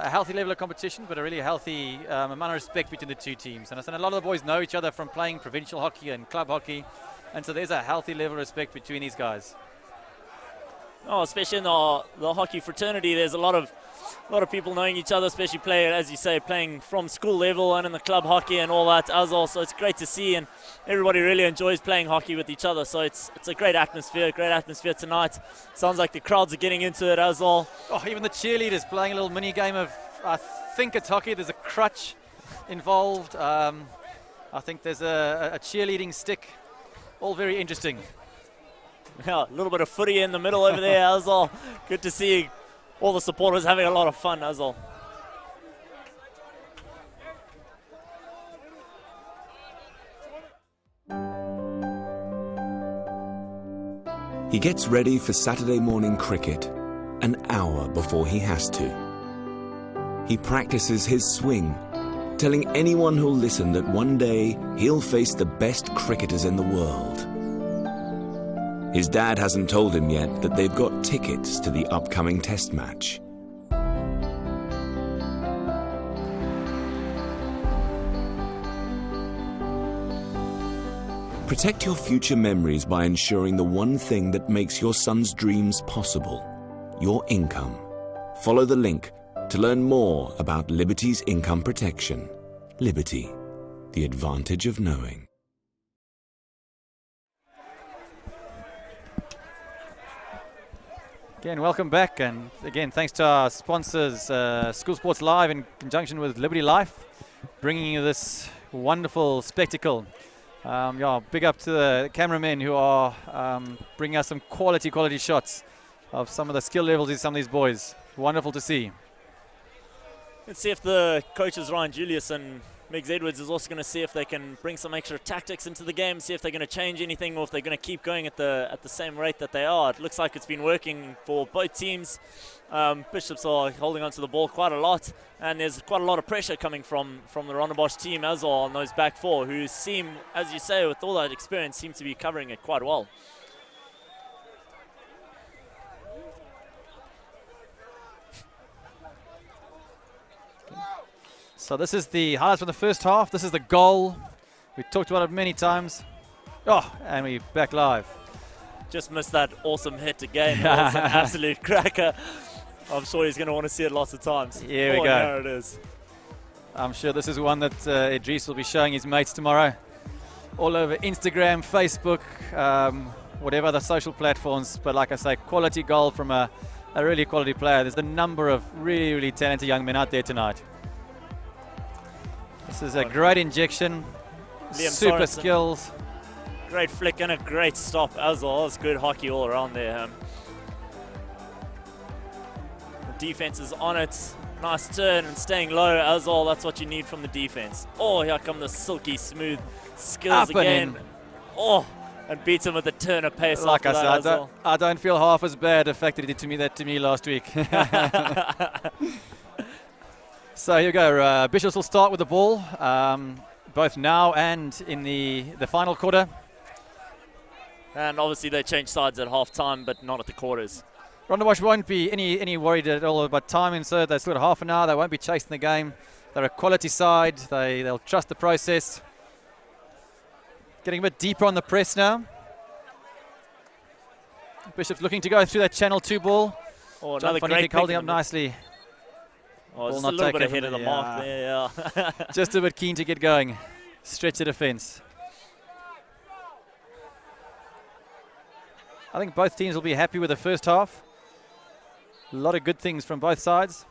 healthy level of competition, but a really healthy amount of respect between the two teams. And I think a lot of the boys know each other from playing provincial hockey and club hockey, and so there's a healthy level of respect between these guys. Oh, especially in the hockey fraternity, there's a lot of people knowing each other, especially as you say, playing from school level and in the club hockey and all that as well. So it's great to see, and everybody really enjoys playing hockey with each other. So it's a great atmosphere tonight. Sounds like the crowds are getting into it as well. Oh, even the cheerleaders playing a little mini game of, I think it's hockey. There's a crutch involved. I think there's a cheerleading stick. All very interesting. Yeah, a little bit of footy in the middle over there as well. Good to see all the supporters having a lot of fun as well. He gets ready for Saturday morning cricket an hour before he has to. He practices his swing, telling anyone who'll listen that one day he'll face the best cricketers in the world. His dad hasn't told him yet that they've got tickets to the upcoming test match. Protect your future memories by ensuring the one thing that makes your son's dreams possible: your income. Follow the link to learn more about Liberty's income protection. Liberty, the advantage of knowing. Again, welcome back, and again, thanks to our sponsors, School Sports Live in conjunction with Liberty Life, bringing you this wonderful spectacle. Big up to the cameramen who are bringing us some quality shots of some of the skill levels in some of these boys. Wonderful to see. Let's see if the coaches Ryan Julius and Miggs Edwards is also going to see if they can bring some extra tactics into the game, see if they're going to change anything or if they're going to keep going at the same rate that they are. It looks like it's been working for both teams. Bishops are holding onto the ball quite a lot, and there's quite a lot of pressure coming from the Rondebosch team as well on those back four, who seem, as you say, with all that experience, seem to be covering it quite well. So this is the highlights from the first half. This is the goal. We talked about it many times. Oh, and we're back live. Just missed that awesome hit again. It was an absolute cracker. I'm sure he's going to want to see it lots of times. Here we go. There it is. I'm sure this is one that Idris will be showing his mates tomorrow. All over Instagram, Facebook, whatever other social platforms. But like I say, quality goal from a really quality player. There's a number of really, really talented young men out there tonight. This is a great injection, Liam super Sorensen. skills. Great flick and a great stop as well. It's good hockey all around there. The defense is on it. Nice turn and staying low as well. That's what you need from the defense. Oh, here come the silky smooth skills Up and again. in. Oh, and beats him with a turn of pace. Like I after said, that as well. I don't feel half as bad the fact that he did that to me last week. So here we go. Bishops will start with the ball, both now and in the final quarter. And obviously they change sides at half time, but not at the quarters. Rondebosch won't be any worried at all about timing, so they've still got half an hour. They won't be chasing the game. They're a quality side. They'll trust the process. Getting a bit deeper on the press now. Bishops looking to go through that channel 2 ball. Oh, John another van great Niekerk holding pick up in the nicely. Oh, just a not little bit taken ahead of the from mark there, yeah. Just a bit keen to get going. Stretch the defense. I think both teams will be happy with the first half. A lot of good things from both sides.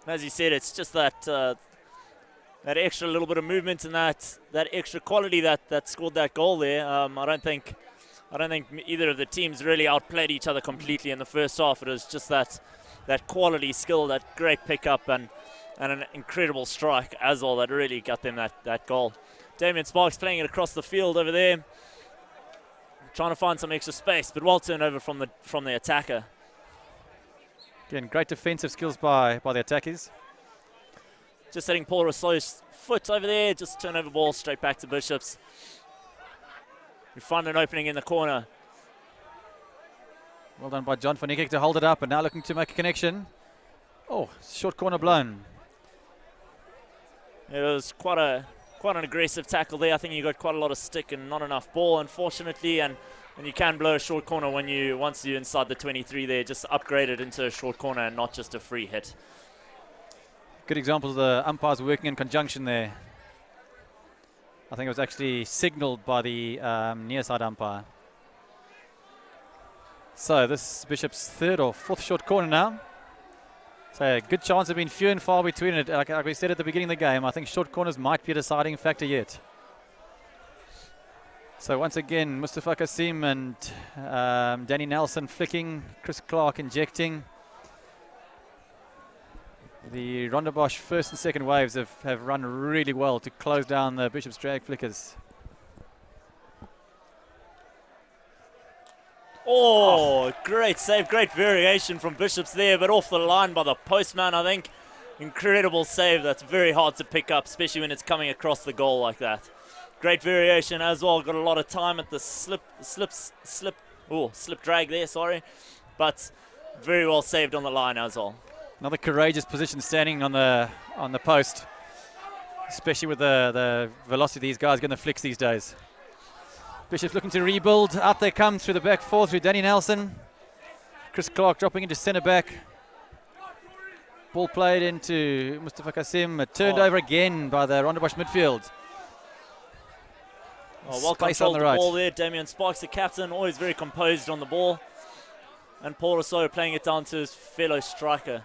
As you said, it's just that that extra little bit of movement and that extra quality that scored that goal there. I don't think either of the teams really outplayed each other completely in the first half. It was just that quality skill, that great pickup and an incredible strike as well that really got them that goal. Damien Sparks playing it across the field over there, trying to find some extra space, but well turned over from the attacker. Again, great defensive skills by the attackers. Just setting Paul Rousseau's foot over there, just turn over ball straight back to Bishops. We find an opening in the corner. Well done by John van Niekerk to hold it up, and now looking to make a connection. Oh, short corner blown. It was quite an aggressive tackle there. I think you got quite a lot of stick and not enough ball, unfortunately, and you can blow a short corner once you're inside the 23 there. Just upgrade it into a short corner and not just a free hit. Good example of the umpires working in conjunction there. I think it was actually signalled by the near side umpire. So this is Bishop's third or fourth short corner now. So a good chance of being few and far between it. Like we said at the beginning of the game, I think short corners might be a deciding factor yet. So once again, Mustafa Kasim and Danny Nelson flicking, Chris Clark injecting. The Rondebosch first and second waves have run really well to close down the Bishop's drag flickers. Oh, great save, great variation from Bishops there, but off the line by the postman, I think. Incredible save. That's very hard to pick up, especially when it's coming across the goal like that. Great variation as well. Got a lot of time at the slip drag there, sorry. But very well saved on the line as well. Another courageous position standing on the post, especially with the velocity these guys get in the flicks these days. Bishop's looking to rebuild. Out they come through the back four through Danny Nelson. Chris Clark dropping into centre back. Ball played into Mustafa Kasim. Turned over again by the Rondebosch midfield. Well Space controlled on the the right. ball there. Damien Sparks, the captain, always very composed on the ball. And Paul Rousseau playing it down to his fellow striker.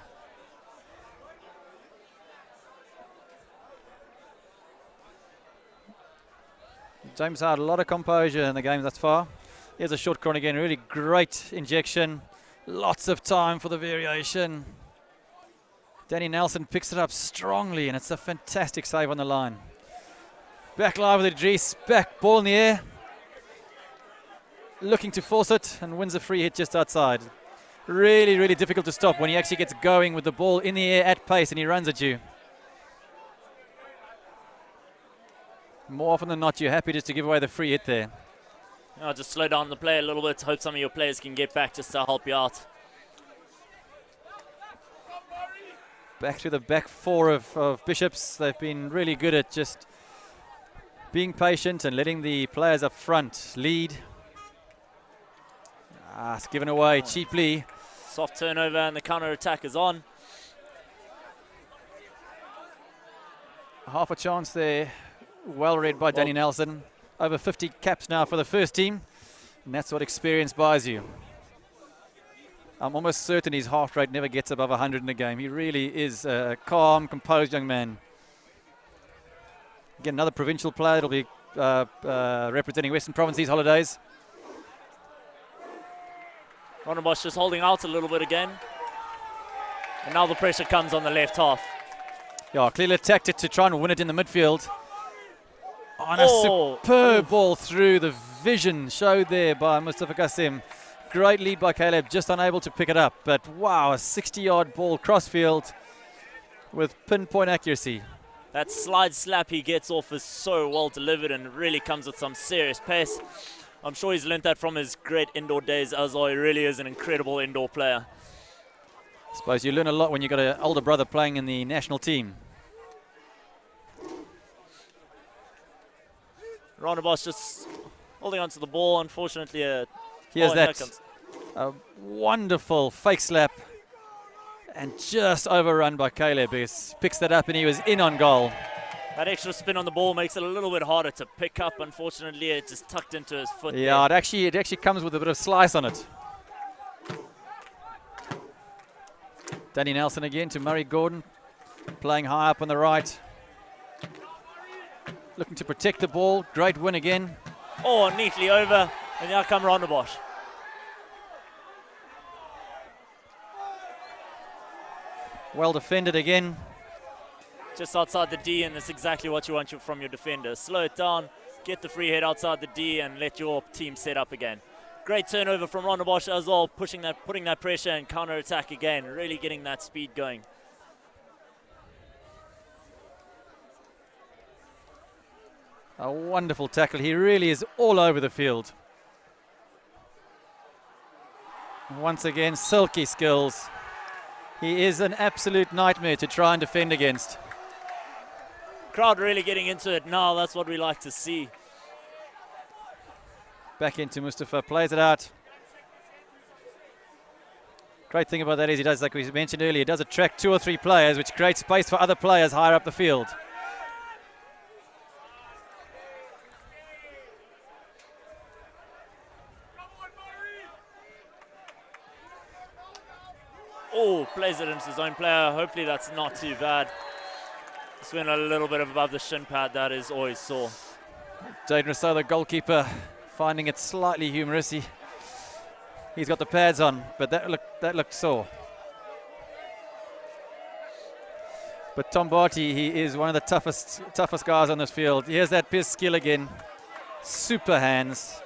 James had a lot of composure in the game thus far. Here's a short corner again. Really great injection. Lots of time for the variation. Danny Nelson picks it up strongly, and it's a fantastic save on the line. Back live with Idris, back ball in the air. Looking to force it, and wins a free hit just outside. Really, really difficult to stop when he actually gets going with the ball in the air at pace and he runs at you. More often than not, you're happy just to give away the free hit there. No, just slow down the play a little bit. Hope some of your players can get back just to help you out. Back to the back four of Bishops. They've been really good at just being patient and letting the players up front lead. It's given away cheaply. Soft turnover and the counter attack is on. Half a chance there. Well read by Danny Nelson. Over 50 caps now for the first team. And that's what experience buys you. I'm almost certain his heart rate never gets above 100 in a game. He really is a calm, composed young man. Again, another provincial player. It'll be representing Western Province these holidays. Rondebosch just holding out a little bit again. And now the pressure comes on the left half. Yeah, clearly attacked it to try and win it in the midfield. On a superb ball through, the vision showed there by Mustafa Qasim. Great lead by Caleb, just unable to pick it up. But wow, a 60-yard ball crossfield with pinpoint accuracy. That slide slap he gets off is so well delivered and really comes with some serious pace. I'm sure he's learnt that from his great indoor days as well. He really is an incredible indoor player. I suppose you learn a lot when you've got an older brother playing in the national team. Rondebosch just holding onto the ball. Unfortunately, here's a wonderful fake slap and just overrun by Caleb. He picks that up and he was in on goal. That extra spin on the ball makes it a little bit harder to pick up. Unfortunately, it just tucked into his foot. Yeah, it actually comes with a bit of slice on it. Danny Nelson again to Murray Gordon, playing high up on the right. Looking to protect the ball. Great win again. Oh, neatly over. And now come Rondebosch. Well defended again. Just outside the D, and that's exactly what you want from your defender. Slow it down, get the free head outside the D, and let your team set up again. Great turnover from Rondebosch as well, putting that pressure and counter attack again, really getting that speed going. A wonderful tackle. He really is all over the field. Once again, silky skills. He is an absolute nightmare to try and defend against. Crowd really getting into it now. That's what we like to see. Back into Mustafa, plays it out. Great thing about that is he does, like we mentioned earlier, he does attract 2 or 3 players, which creates space for other players higher up the field. Oh, plays it into his own player. Hopefully that's not too bad. Just went a little bit above the shin pad. That is always sore. Jaden Rousseau, the goalkeeper, finding it slightly humorous. He's got the pads on, but that looked sore. But Tom Barty, he is one of the toughest guys on this field. Here's that Pierce skill again. Super hands.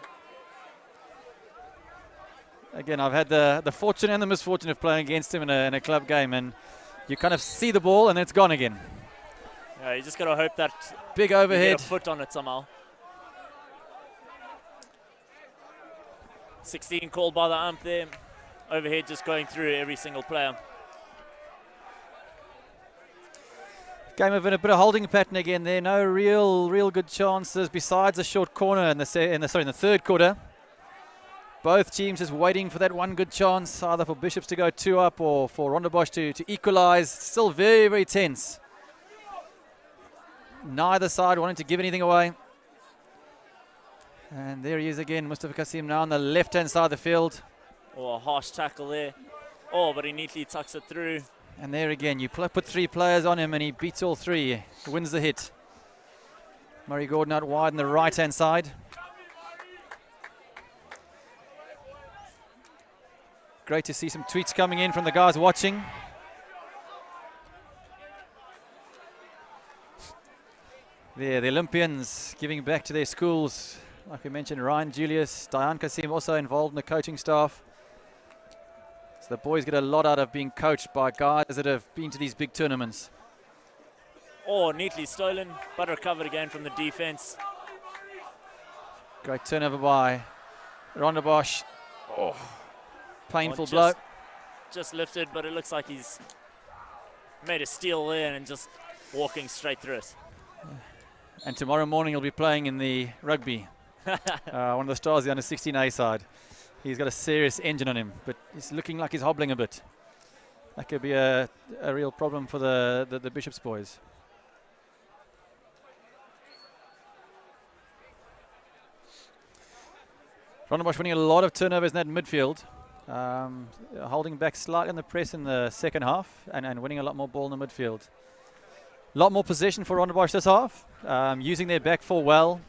Again, I've had the fortune and the misfortune of playing against him in a club game, and you kind of see the ball and then it's gone again. Yeah, you just got to hope that big overhead. You get a foot on it somehow. 16 called by the ump there. Overhead just going through every single player. Game of in a bit of holding pattern again there. No real good chances besides a short corner in the third quarter. Both teams just waiting for that one good chance, either for Bishops to go 2 up or for Rondebosch to equalise. Still very, very tense. Neither side wanting to give anything away. And there he is again, Mustafa Qasim now on the left-hand side of the field. Oh, a harsh tackle there. Oh, but he neatly tucks it through. And there again, you put 3 players on him and he beats all 3. Wins the hit. Murray Gordon out wide on the right-hand side. Great to see some tweets coming in from the guys watching. there, the Olympians giving back to their schools. Like we mentioned, Ryan Julius, Diane Kasim also involved in the coaching staff. So the boys get a lot out of being coached by guys that have been to these big tournaments. Oh, neatly stolen, but recovered again from the defense. Great turnover by Rondebosch. Oh, painful blow. Just lifted, but it looks like he's made a steal there and just walking straight through it. And tomorrow morning he'll be playing in the rugby. One of the stars of the under-16A side. He's got a serious engine on him, but he's looking like he's hobbling a bit. That could be a real problem for the Bishops boys. Rondebosch winning a lot of turnovers in that midfield. Holding back slightly on the press in the second half and winning a lot more ball in the midfield. A lot more possession for Rondebosch this half. Using their back four well.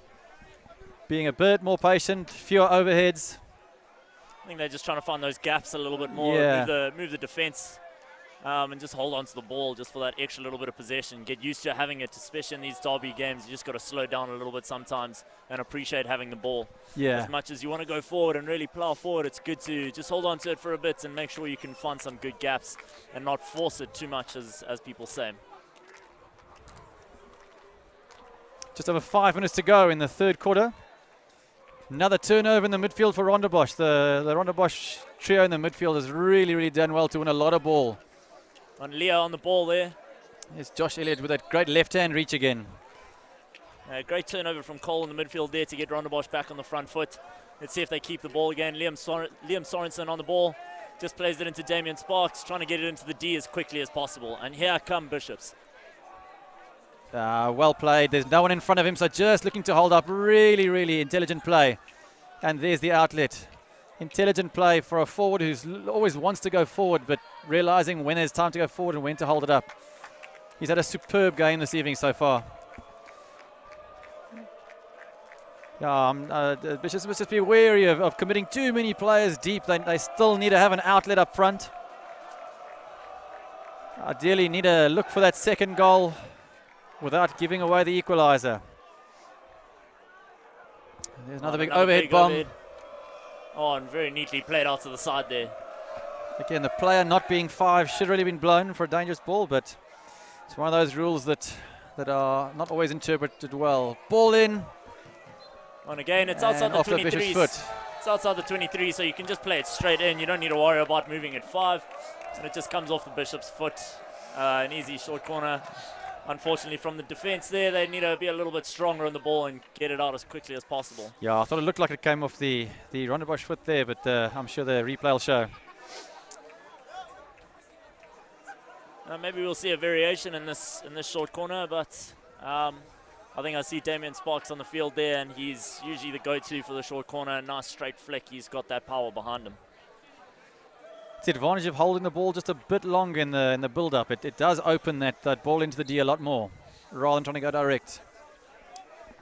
Being a bit more patient, fewer overheads. I think they're just trying to find those gaps a little bit more, move the defense, and just hold on to the ball just for that extra little bit of possession. Get used to having it, especially in these derby games. You just got to slow down a little bit sometimes and appreciate having the ball. Yeah. As much as you want to go forward and really plow forward, it's good to just hold on to it for a bit and make sure you can find some good gaps and not force it too much, as people say. Just over 5 minutes to go in the third quarter. Another turnover in the midfield for Rondebosch. The Rondebosch trio in the midfield has really done well to win a lot of ball. And Leah on the ball there. Here's Josh Elliott with that great left-hand reach again. Great turnover from Cole in the midfield there to get Rondebosch back on the front foot. Let's see if they keep the ball again. Liam Sorensen on the ball. Just plays it into Damien Sparks, trying to get it into the D as quickly as possible. And here come Bishops. Well played. There's no one in front of him, so just looking to hold up. Really intelligent play. And there's the outlet. Intelligent play for a forward who's always wants to go forward, but realizing when there's time to go forward and when to hold it up. He's had a superb game this evening so far. The Bishops must just be wary of committing too many players deep. They still need to have an outlet up front. Ideally need to look for that second goal without giving away the equaliser. There's another big overhead bomb. Overhead. Oh, and very neatly played out to the side there. Again, the player not being 5 should really been blown for a dangerous ball, but it's one of those rules that are not always interpreted well. Ball in. And again, it's outside the 23. Foot. It's outside the 23, so you can just play it straight in. You don't need to worry about moving it 5. And it just comes off the Bishop's foot. An easy short corner. Unfortunately, from the defense there, they need to be a little bit stronger on the ball and get it out as quickly as possible. Yeah, I thought it looked like it came off the Rondebosch foot there, but I'm sure the replay will show. Maybe we'll see a variation in this short corner, but I think I see Damien Sparks on the field there, and he's usually the go-to for the short corner. Nice straight flick. He's got that power behind him. It's the advantage of holding the ball just a bit longer in the build-up. It does open that ball into the D a lot more, rather than trying to go direct.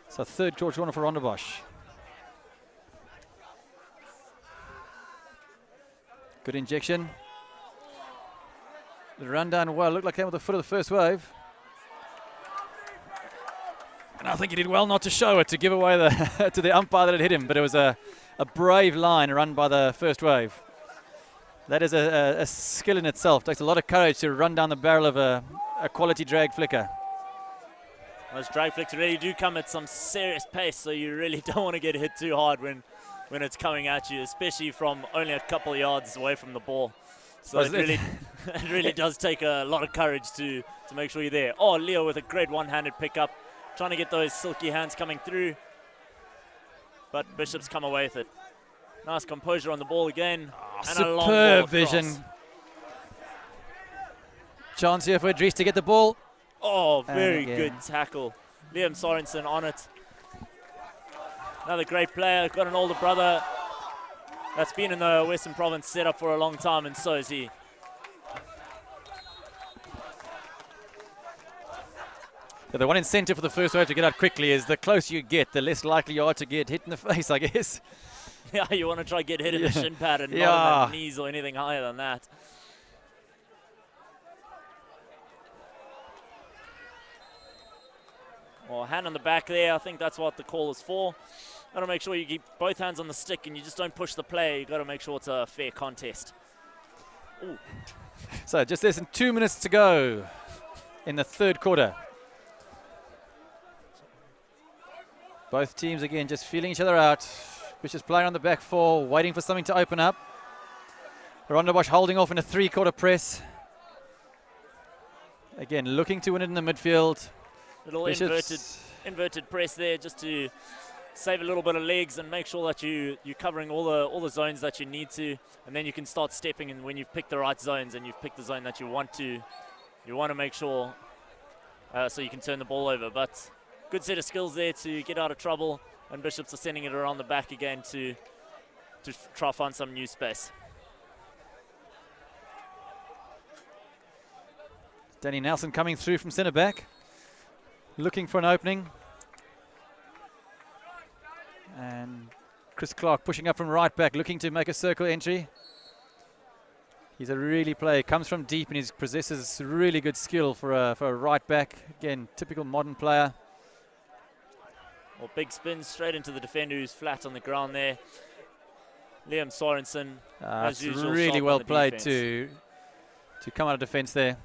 So third short corner for Rondebosch. Good injection. The run down well, looked like he came with the foot of the first wave. And I think he did well not to show it, to give away to the umpire that it hit him. But it was a brave line run by the first wave. That is a skill in itself. It takes a lot of courage to run down the barrel of a quality drag flicker. Those drag flicks really do come at some serious pace, so you really don't want to get hit too hard when it's coming at you, especially from only a couple of yards away from the ball. So it really does take a lot of courage to make sure you're there. Oh, Leo with a great one-handed pickup, trying to get those silky hands coming through. But Bishops come away with it. Nice composure on the ball again. And superb vision. Chance here for Idris to get the ball. Oh, very good tackle. Liam Sorensen on it. Another great player. Got an older brother that's been in the Western Province setup for a long time, and so is he. Yeah, the one incentive for the first wave to get out quickly is the closer you get, the less likely you are to get hit in the face, I guess. Yeah, you want to try get hit in the shin pad and not in the knees or anything higher than that. or hand on the back there. I think that's what the call is for. Got to make sure you keep both hands on the stick and you just don't push the player. You got to make sure it's a fair contest. Ooh. So just less than 2 minutes to go in the third quarter. Both teams again just feeling each other out. Bishop's playing on the back four, waiting for something to open up. Rondebosch holding off in a three-quarter press. Again, looking to win it in the midfield. Little inverted press there just to save a little bit of legs and make sure that you're covering all the zones that you need to, and then you can start stepping in when you've picked the right zones and you've picked the zone that you want to make sure so you can turn the ball over. But good set of skills there to get out of trouble, and Bishops are sending it around the back again to try to find some new space. Danny Nelson coming through from centre back, looking for an opening. And Chris Clark pushing up from right back, looking to make a circle entry. He's a really player, comes from deep and he possesses really good skill for a right back. Again, typical modern player. Well, big spin straight into the defender who's flat on the ground there. Liam Sorensen, as usual, really sharp well on the played defense. to come out of defence there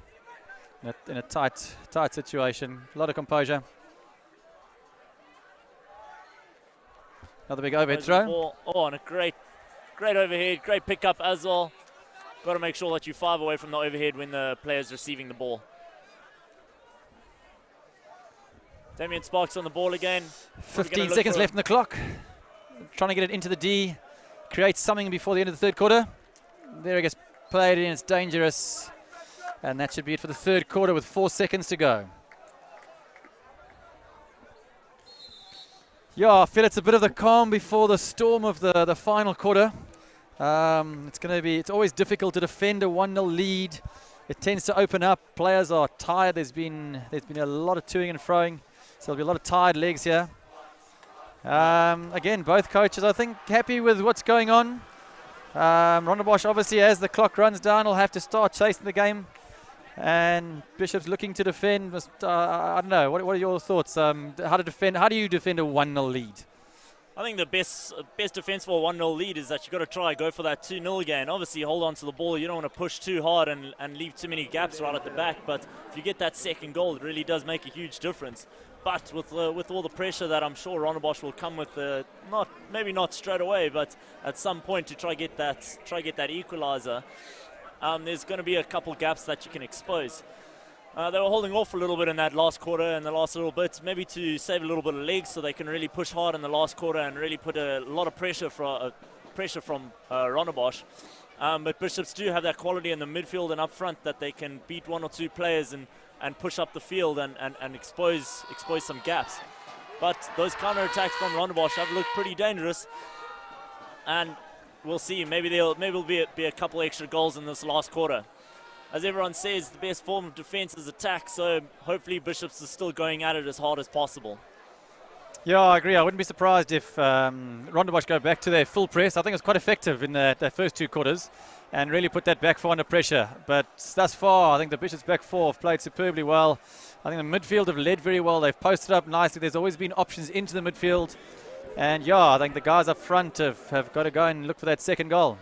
in a tight situation. A lot of composure. Another big overhead throw. Oh, and a great overhead, great pickup as well. Got to make sure that you 5 away from the overhead when the player's receiving the ball. Damien Sparks on the ball again. 15 seconds left in the clock. Trying to get it into the D. Create something before the end of the third quarter. There it gets played in, it's dangerous. And that should be it for the third quarter with 4 seconds to go. Yeah, I feel it's a bit of the calm before the storm of the final quarter. It's always difficult to defend a 1-0 lead. It tends to open up. Players are tired. There's been a lot of toing and froing, so there'll be a lot of tired legs here. Again, both coaches, I think, happy with what's going on. Rondebosch, obviously, as the clock runs down, will have to start chasing the game. And Bishop's looking to defend. I don't know. What are your thoughts? How do you defend a 1-0 lead? I think the best defense for a 1-0 lead is that you've got to go for that 2-0 again. Obviously, hold on to the ball. You don't want to push too hard and leave too many gaps right at the back. But if you get that second goal, it really does make a huge difference. But with all the pressure that I'm sure Rondebosch will come with, maybe not straight away, but at some point to try get that equaliser. There's going to be a couple gaps that you can expose. They were holding off a little bit in that last quarter and the last little bit, maybe to save a little bit of legs so they can really push hard in the last quarter and really put a lot of pressure from Rondebosch. But Bishops do have that quality in the midfield and up front that they can beat 1 or 2 players and push up the field and expose some gaps. But those counter-attacks from Rondebosch have looked pretty dangerous. And we'll see. Maybe there'll be a couple extra goals in this last quarter. As everyone says, the best form of defense is attack, so hopefully Bishops is still going at it as hard as possible. Yeah, I agree. I wouldn't be surprised if Rondebosch go back to their full press. I think it was quite effective in their first 2 quarters and really put that back four under pressure. But thus far, I think the Bishops back four have played superbly well. I think the midfield have led very well. They've posted up nicely. There's always been options into the midfield. And yeah, I think the guys up front have got to go and look for that second goal.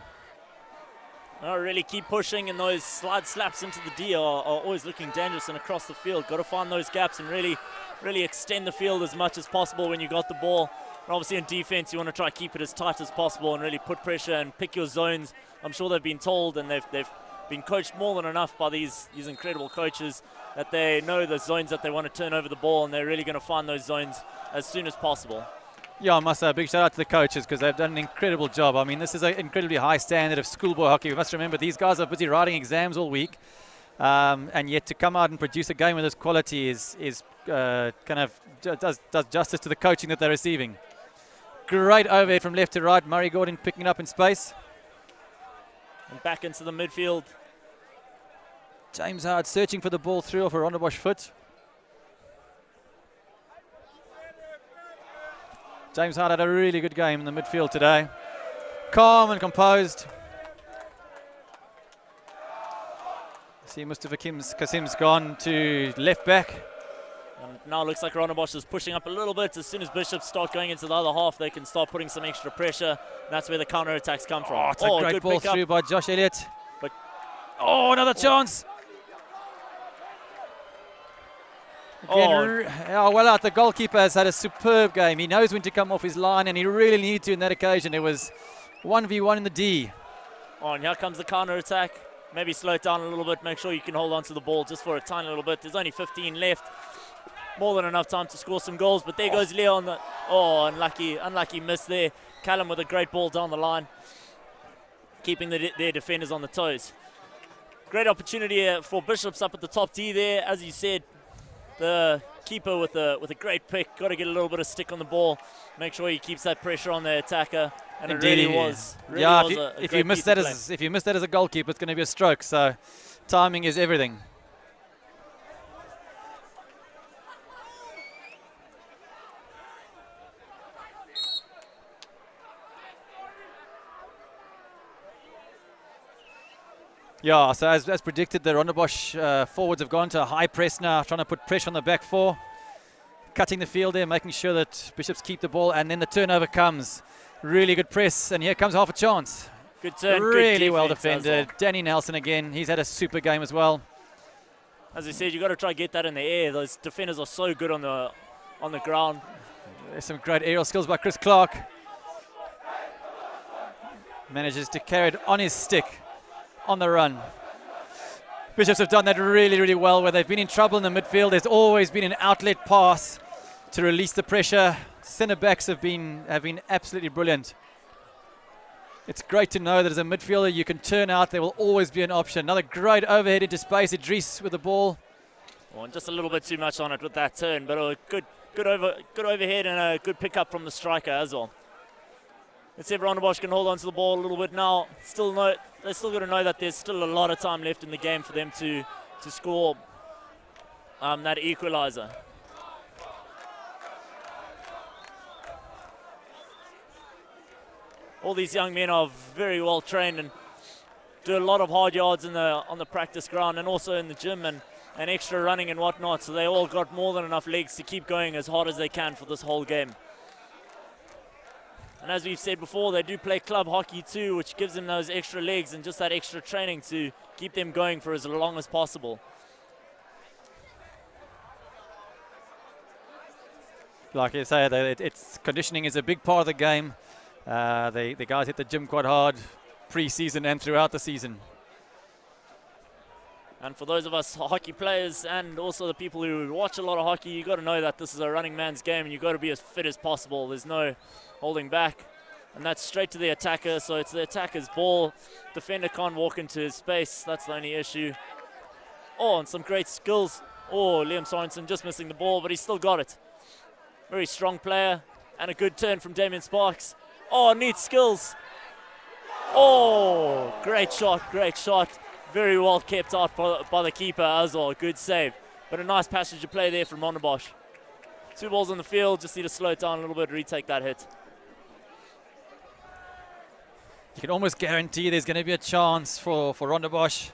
Really keep pushing, and those slide slaps into the D are always looking dangerous and across the field. Got to find those gaps and really extend the field as much as possible when you got the ball. And obviously in defense, you want to try to keep it as tight as possible and really put pressure and pick your zones. I'm sure they've been told and they've been coached more than enough by these incredible coaches that they know the zones that they want to turn over the ball, and they're really going to find those zones as soon as possible. Yeah, I must say a big shout out to the coaches because they've done an incredible job. I mean, this is an incredibly high standard of schoolboy hockey. We must remember these guys are busy writing exams all week, and yet to come out and produce a game of this quality does justice to the coaching that they're receiving. Great overhead from left to right. Murray Gordon picking it up in space. And back into the midfield. James Howard searching for the ball through off a Rondebosch foot. James Hart had a really good game in the midfield today. Calm and composed. See Mustafa Kasim's gone to left back. And now it looks like Rondebosch is pushing up a little bit. As soon as Bishops start going into the other half, they can start putting some extra pressure. That's where the counter-attacks come from. Oh, it's a great ball through by Josh Elliott. But another chance. Again, well out. The goalkeeper has had a superb game. He knows when to come off his line, and he really needed to in that occasion. It was 1v1 in the D. And here comes the counter-attack. Maybe slow it down a little bit. Make sure you can hold on to the ball just for a tiny little bit. There's only 15 left. More than enough time to score some goals. But there goes Leo on the... unlucky miss there. Callum with a great ball down the line, keeping their defenders on the toes. Great opportunity for Bishops up at the top D there. As you said, the keeper with a great pick. Got to get a little bit of stick on the ball. Make sure he keeps that pressure on the attacker. And indeed, it really was. If you miss that as a goalkeeper, it's going to be a stroke. So timing is everything. Yeah, so as predicted, the Rondebosch forwards have gone to a high press now, trying to put pressure on the back four. Cutting the field there, making sure that Bishops keep the ball, and then the turnover comes. Really good press, and here comes half a chance. Good turn, really good well defended. well. Danny Nelson again, he's had a super game as well. As I said, you've got to try to get that in the air. Those defenders are so good on the ground. There's some great aerial skills by Chris Clark. Manages to carry it on his stick on the run. Bishops have done that really, really well. Where they've been in trouble in the midfield, there's always been an outlet pass to release the pressure. Centre backs have been absolutely brilliant. It's great to know that as a midfielder you can turn out. There will always be an option. Another great overhead into space. Idris with the ball. Well, just a little bit too much on it with that turn, but a good overhead and a good pickup from the striker as well. Let's see if Rondebosch can hold on to the ball a little bit now. They're still got to know that there's still a lot of time left in the game for them to score that equaliser. All these young men are very well trained and do a lot of hard yards on the practice ground and also in the gym and extra running and whatnot. So they all got more than enough legs to keep going as hard as they can for this whole game. And as we've said before, they do play club hockey too, which gives them those extra legs and just that extra training to keep them going for as long as possible. Like you say, it's conditioning is a big part of the game. The guys hit the gym quite hard pre-season and throughout the season. And for those of us hockey players and also the people who watch a lot of hockey, you've got to know that this is a running man's game and you've got to be as fit as possible. There's no holding back. And that's straight to the attacker, so it's the attacker's ball. Defender can't walk into his space. That's the only issue. Oh, and some great skills. Oh, Liam Sorensen just missing the ball, but he's still got it. Very strong player and a good turn from Damien Sparks. Oh, neat skills. Oh, great shot, great shot. Very well kept out by the keeper as well. Good save. But a nice passage of play there from Rondebosch. 2 balls on the field, just need to slow it down a little bit, retake that hit. You can almost guarantee there's going to be a chance for Rondebosch.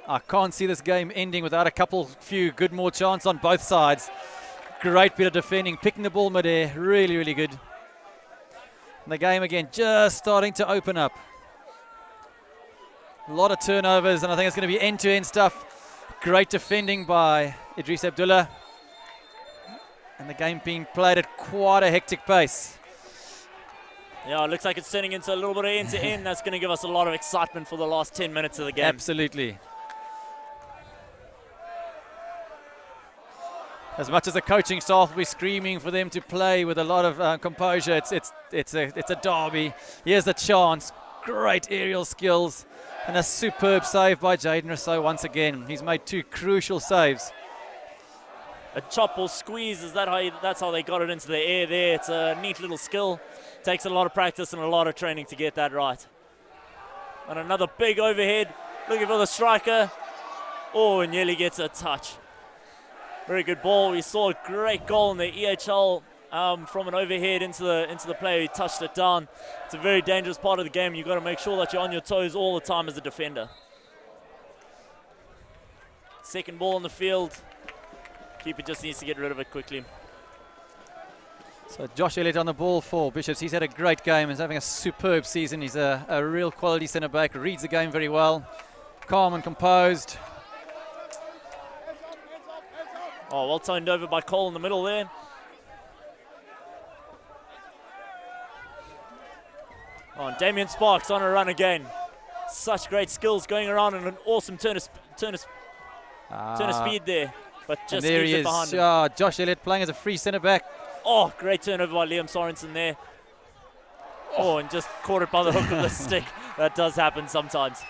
I can't see this game ending without a few good more chances on both sides. Great bit of defending, picking the ball midair, really, really good. And the game again just starting to open up. A lot of turnovers, and I think it's going to be end-to-end stuff. Great defending by Idris Abdullah. And the game being played at quite a hectic pace. Yeah, it looks like it's turning into a little bit of end-to-end. That's going to give us a lot of excitement for the last 10 minutes of the game. Absolutely. As much as the coaching staff will be screaming for them to play with a lot of composure, it's a derby. Here's the chance. Great aerial skills and a superb save by Jaden Rousseau once again. He's made 2 crucial saves. A chop or squeeze, that's how they got it into the air there. It's a neat little skill. Takes a lot of practice and a lot of training to get that right. And another big overhead, looking for the striker. Oh, and nearly gets a touch. Very good ball. We saw a great goal in the EHL from an overhead into the player. He touched it down. It's a very dangerous part of the game. You've got to make sure that you're on your toes all the time as a defender. Second ball on the field. Keeper just needs to get rid of it quickly. So Josh Elliott on the ball for Bishops. He's had a great game. He's having a superb season. He's a real quality centre-back. Reads the game very well. Calm and composed. Oh, well turned over by Cole in the middle there. Oh, and Damien Sparks on a run again. Such great skills going around and an awesome turn of speed there. But just there leaves he it is. behind him. Josh Elliott playing as a free centre-back. Oh, great turnover by Liam Sorensen there. Oh, and just caught it by the hook of the stick. That does happen sometimes.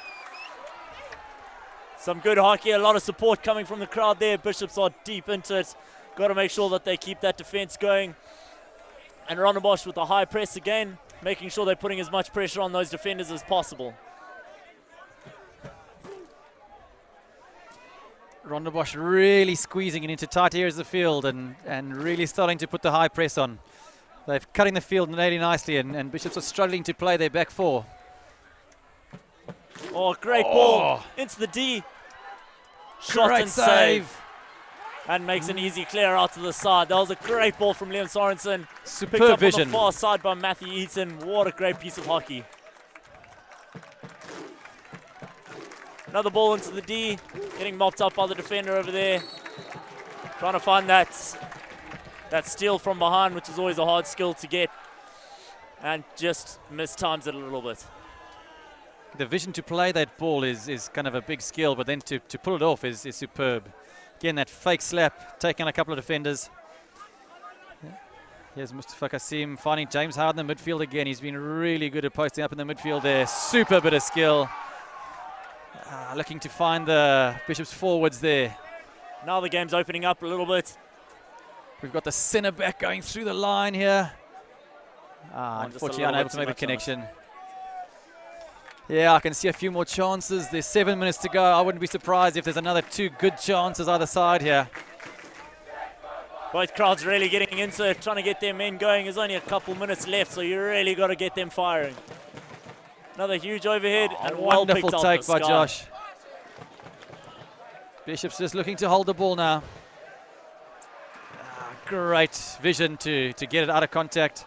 Some good hockey, a lot of support coming from the crowd there. Bishops are deep into it. Got to make sure that they keep that defense going. And Rondebosch with a high press again, making sure they're putting as much pressure on those defenders as possible. Rondebosch really squeezing it into tight areas of the field and really starting to put the high press on. They're cutting the field really nicely and Bishops are struggling to play their back four. Oh, great ball into the D. Shot Great and save. And makes an easy clear out to the side. That was a great ball from Liam Sorensen. Superb Picked up vision. on the far side by Matthew Eaton. What a great piece of hockey. Another ball into the D. Getting mopped up by the defender over there. Trying to find that steal from behind, which is always a hard skill to get. And just mistimes it a little bit. The vision to play that ball is kind of a big skill, but then to pull it off is superb. Again, that fake slap, taking a couple of defenders. Here's Mustafa Kasim finding James Howard in the midfield again. He's been really good at posting up in the midfield there. Super bit of skill. Looking to find the Bishops forwards there. Now the game's opening up a little bit. We've got the centre back going through the line here. Unfortunately unable to make the connection. Yeah, I can see a few more chances. There's 7 minutes to go. I wouldn't be surprised if there's another 2 good chances either side here. Both crowds really getting into it, trying to get their men going. There's only a couple minutes left, so you really got to get them firing. Another huge overhead and well picked wonderful out take the by sky. Josh. Bishop's just looking to hold the ball now. Great vision to get it out of contact.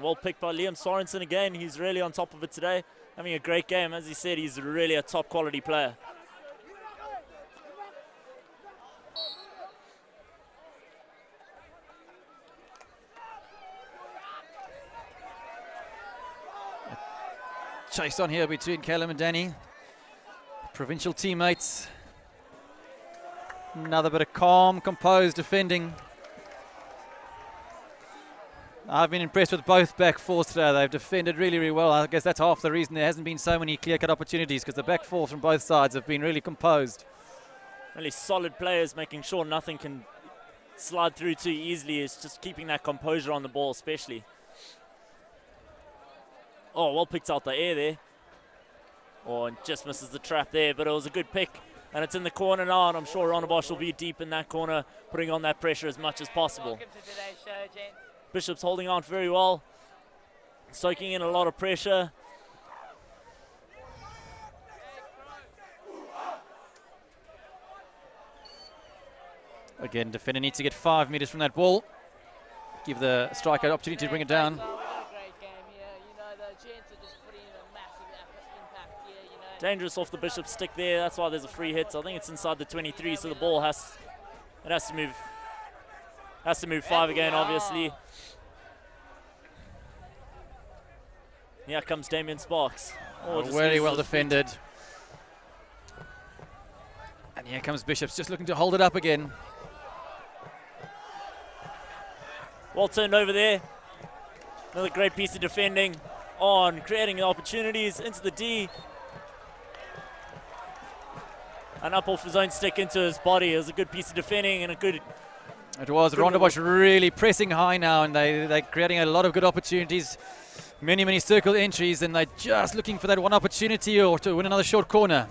Well picked by Liam Sorensen again. He's really on top of it today. Having a great game. As he said, he's really a top quality player. Chase on here between Caleb and Danny. Provincial teammates. Another bit of calm, composed defending. I've been impressed with both back fours today. They've defended really, really well. I guess that's half the reason there hasn't been so many clear-cut opportunities, because the back fours from both sides have been really composed. Really solid players, making sure nothing can slide through too easily. It's just keeping that composure on the ball especially. Oh, well picked out the air there. Oh, and just misses the trap there, but it was a good pick. And it's in the corner now, and I'm sure Rondebosch will be deep in that corner, putting on that pressure as much as possible. Welcome to today's show, gents. Bishop's holding on very well, soaking in a lot of pressure. Again, defender needs to get 5 meters from that ball. Give the striker an opportunity to bring it down. What a great game here. You know, the gents are just putting in a massive impact here, you know. Dangerous off the Bishop stick there. That's why there's a free hit. So I think it's inside the 23, so the ball has to move. Has to move 5 again, obviously. Here comes Damien Sparks. Oh, Very well defended. And here comes Bishops, just looking to hold it up again. Well turned over there. Another great piece of defending on, creating opportunities into the D. And up off his own stick into his body. It was a good piece of defending and a good... It was. Rondebosch really pressing high now, and they're creating a lot of good opportunities. Many circle entries, and they're just looking for that one opportunity or to win another short corner.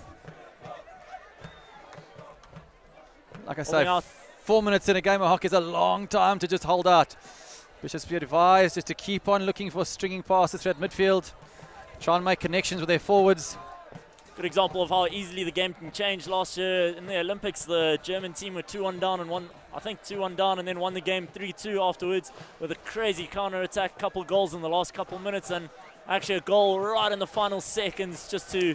Like I say, 4 minutes in a game of hockey is a long time to just hold out. Bishops be advised just to keep on looking for stringing passes throughout midfield. Try and make connections with their forwards. good example of how easily the game can change. Last year in the Olympics, the German team were 2-1 down and won, I think 2-1 down, and then won the game 3-2 afterwards with a crazy counter-attack, couple goals in the last couple minutes, and actually a goal right in the final seconds just to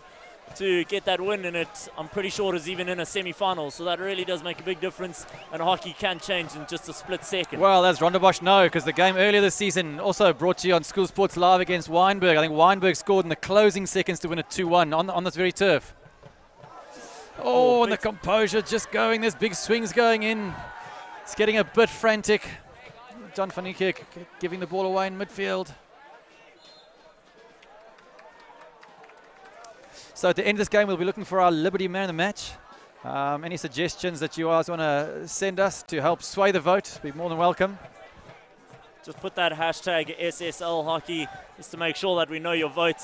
get that win, and I'm pretty sure it was even in a semi-final, so that really does make a big difference, and hockey can change in just a split second. Well, as Rondebosch know, because the game earlier this season also brought to you on School Sports Live against Weinberg. I think Weinberg scored in the closing seconds to win it 2-1 on this very turf. Oh, and the composure just going. There's big swings going in. It's getting a bit frantic. John van Niekerk giving the ball away in midfield. So at the end of this game, we'll be looking for our Liberty man of the match. Any suggestions that you guys want to send us to help sway the vote, be more than welcome. Just put that hashtag SSL hockey just to make sure that we know your vote.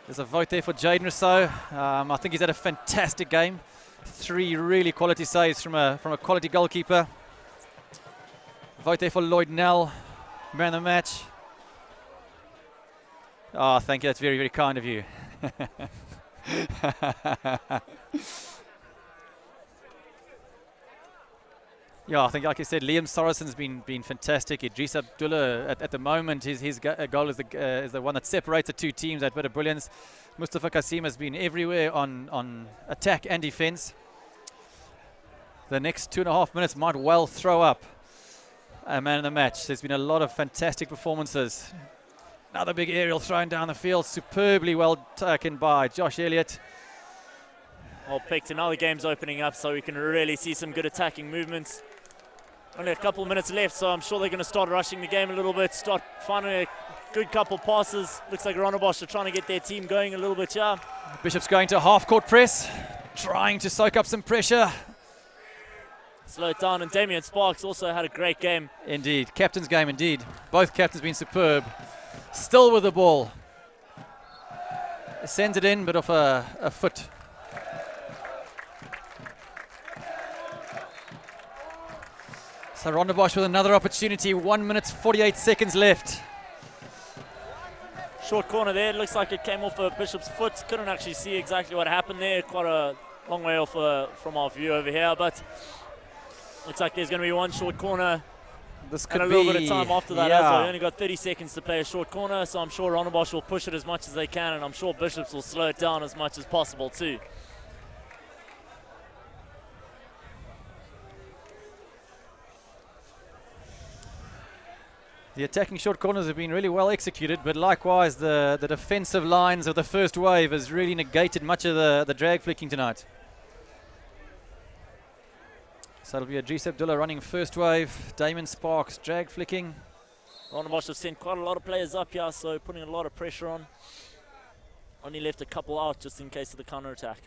There's a vote there for Jaden Rousseau. I think he's had a fantastic game. 3 really quality saves from a quality goalkeeper. Vote there for Lloyd Nell, man of the match. Oh, thank you. That's very, very kind of you. Yeah, I think, like I said, Liam Sorensen's been fantastic. Idris Abdullah, at the moment, his goal is the one that separates the two teams. That bit of brilliance. Mustafa Kasim has been everywhere on attack and defense. The next 2.5 minutes might well throw up a man of the match. There's been a lot of fantastic performances. Another big aerial thrown down the field, superbly well taken by Josh Elliott. Well picked, and now the game's opening up, so we can really see some good attacking movements. Only a couple of minutes left, so I'm sure they're going to start rushing the game a little bit, start finding a good couple passes. Looks like Rondebosch are trying to get their team going a little bit, yeah. Bishop's going to half-court press, trying to soak up some pressure. Slow it down, and Damien Sparks also had a great game. Indeed, captain's game indeed. Both captains been superb. Still with the ball. Sends it in, but off a foot. So Rondebosch with another opportunity. 1 minute 48 seconds left. Short corner there. It looks like it came off a Bishop's foot. Couldn't actually see exactly what happened there. Quite a long way off from our view over here, but looks like there's going to be one short corner. This could and a little bit of time after that yeah. as well. We only got 30 seconds to play a short corner, so I'm sure Rondebosch will push it as much as they can, and I'm sure Bishops will slow it down as much as possible too. The attacking short corners have been really well executed, but likewise the defensive lines of the first wave has really negated much of the drag flicking tonight. So it'll be Idris Abdullah running first wave, Damon Sparks drag flicking. Rondebosch have sent quite a lot of players up here, so putting a lot of pressure on. Only left a couple out just in case of the counter attack.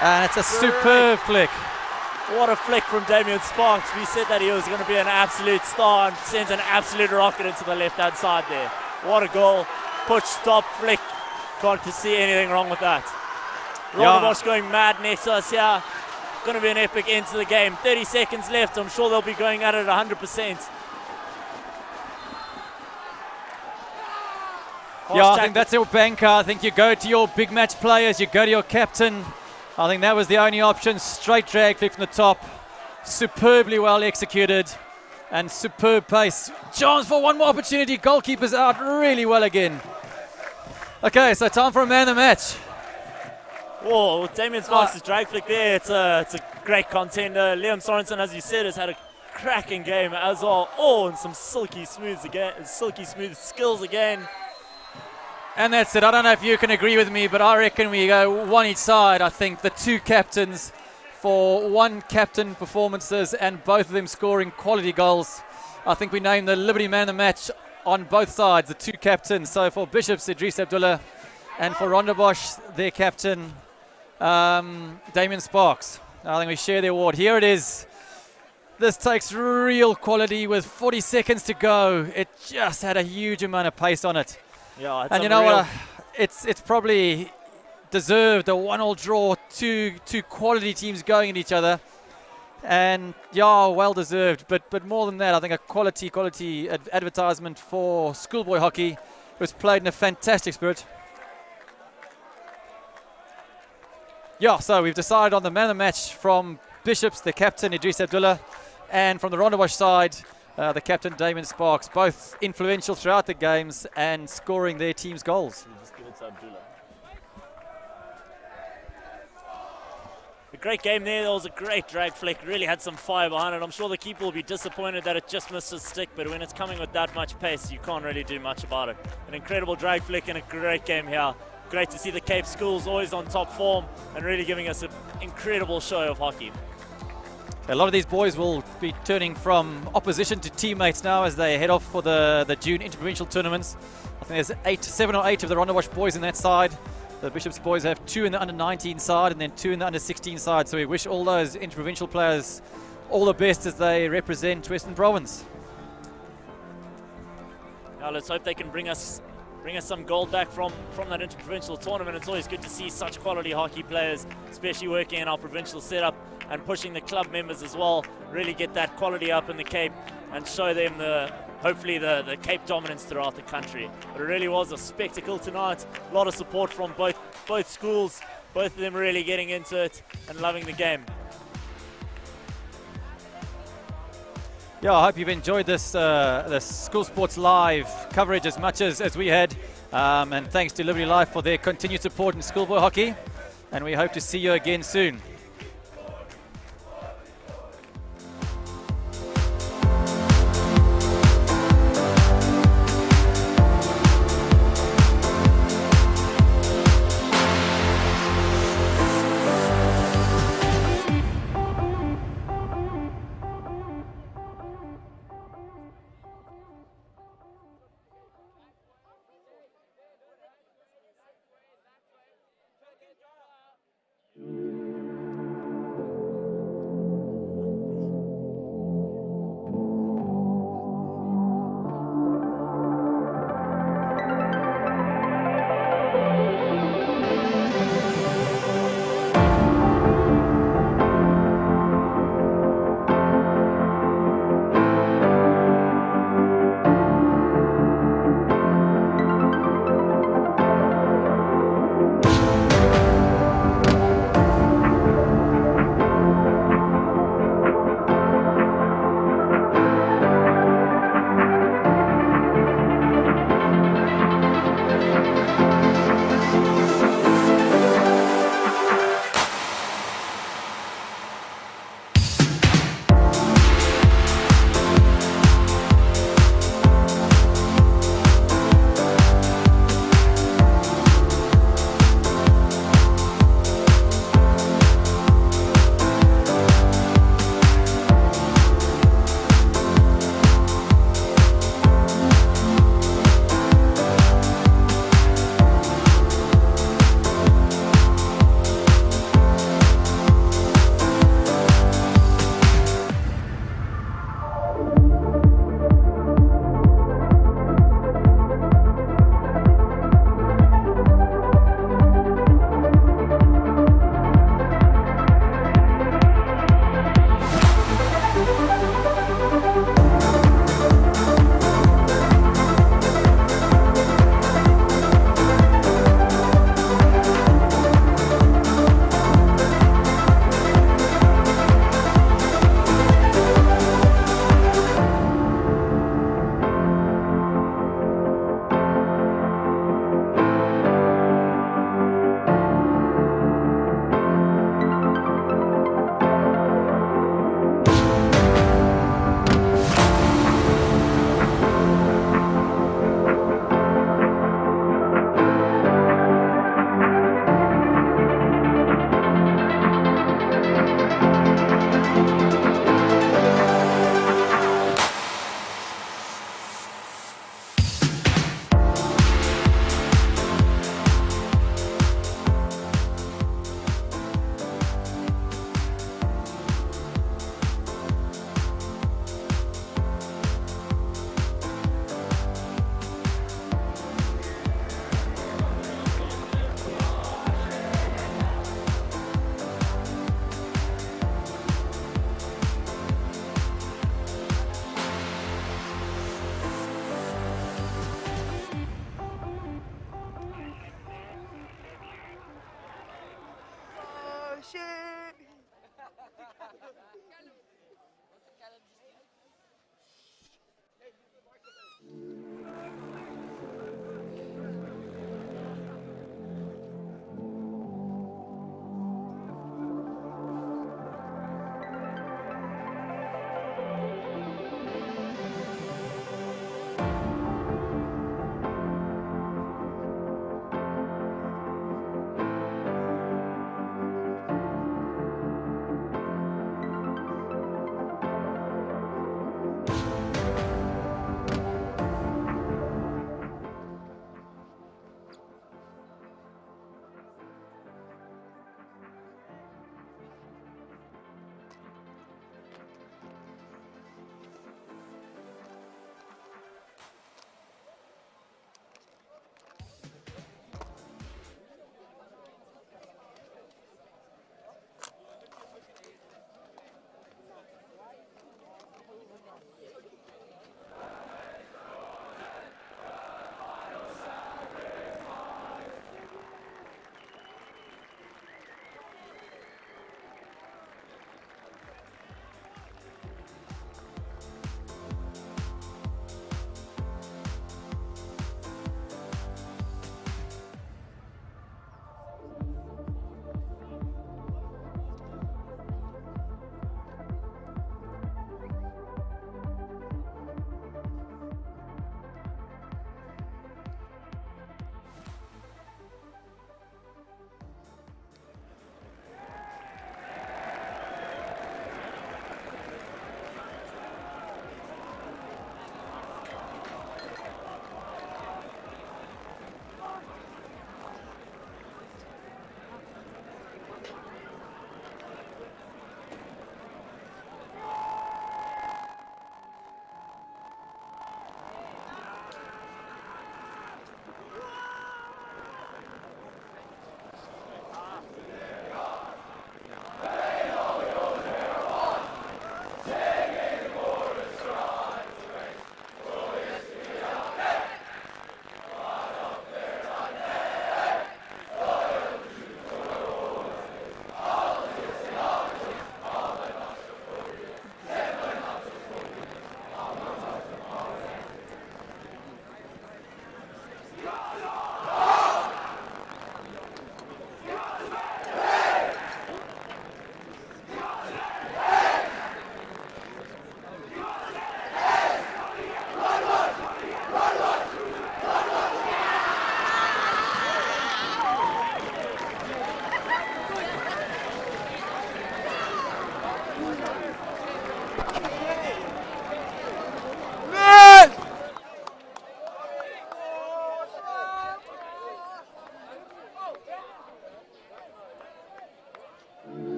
And it's a superb flick. What a flick from Damien Sparks. We said that he was going to be an absolute star and sends an absolute rocket into the left-hand side there. What a goal. Push, stop, flick. Can't see anything wrong with that. Rondebosch going mad next to us here. Going to be an epic end to the game. 30 seconds left. I'm sure they'll be going at it 100%. Yeah, I think that's your banker. I think you go to your big match players, you go to your captain. I think that was the only option. Straight drag flick from the top. Superbly well executed and superb pace. Chance for one more opportunity. Goalkeeper's out really well again. Okay, so time for a man of the match. Whoa, Damien Sparks' drag flick there. It's a great contender. Liam Sorensen, as you said, has had a cracking game as well. Oh, and some silky smooth skills again. And that's it. I don't know if you can agree with me, but I reckon we go one each side. I think the two captains for one captain performances and both of them scoring quality goals. I think we name the Liberty man of the match on both sides, the two captains. So for Bishops, Idris Abdullah, and for Rondebosch, their captain, Damien Sparks. I think we share the award. Here it is. This takes real quality with 40 seconds to go. It just had a huge amount of pace on it. Yeah, and you know what? It's probably deserved a 1-1 draw. Two quality teams going at each other, and yeah, well deserved. But more than that, I think a quality advertisement for schoolboy hockey. It was played in a fantastic spirit. Yeah, so we've decided on the man of the match from Bishops, the captain Idris Abdullah, and from the Rondebosch side, the captain Damien Sparks, both influential throughout the games and scoring their team's goals. Just give it to Abdullah. A great game there. That was a great drag flick. Really had some fire behind it. I'm sure the keeper will be disappointed that it just missed his stick, but when it's coming with that much pace, you can't really do much about it. An incredible drag flick and a great game here. Great to see the Cape Schools always on top form and really giving us an incredible show of hockey. A lot of these boys will be turning from opposition to teammates now as they head off for the June interprovincial tournaments. I think there's 7 or 8 of the Rondebosch boys in that side. The Bishops boys have 2 in the under-19 side and then 2 in the under-16 side. So we wish all those interprovincial players all the best as they represent Western Province. Now let's hope they can bring us some gold back from that interprovincial tournament. It's always good to see such quality hockey players, especially working in our provincial setup and pushing the club members as well, really get that quality up in the Cape and show them hopefully the Cape dominance throughout the country. But it really was a spectacle tonight. A lot of support from both schools, both of them really getting into it and loving the game. Yeah, I hope you've enjoyed this School Sports Live coverage as much as we had. And thanks to Liberty Life for their continued support in schoolboy hockey. And we hope to see you again soon.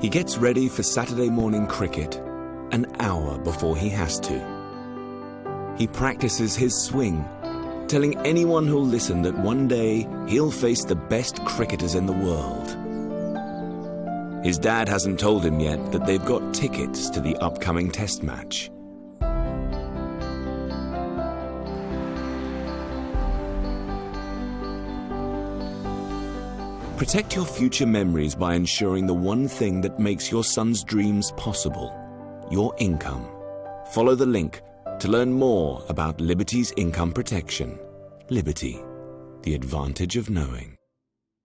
He gets ready for Saturday morning cricket an hour before he has to. He practices his swing, telling anyone who'll listen that one day he'll face the best cricketers in the world. His dad hasn't told him yet that they've got tickets to the upcoming test match. Protect your future memories by ensuring the one thing that makes your son's dreams possible: your income. Follow the link to learn more about Liberty's income protection. Liberty, the advantage of knowing.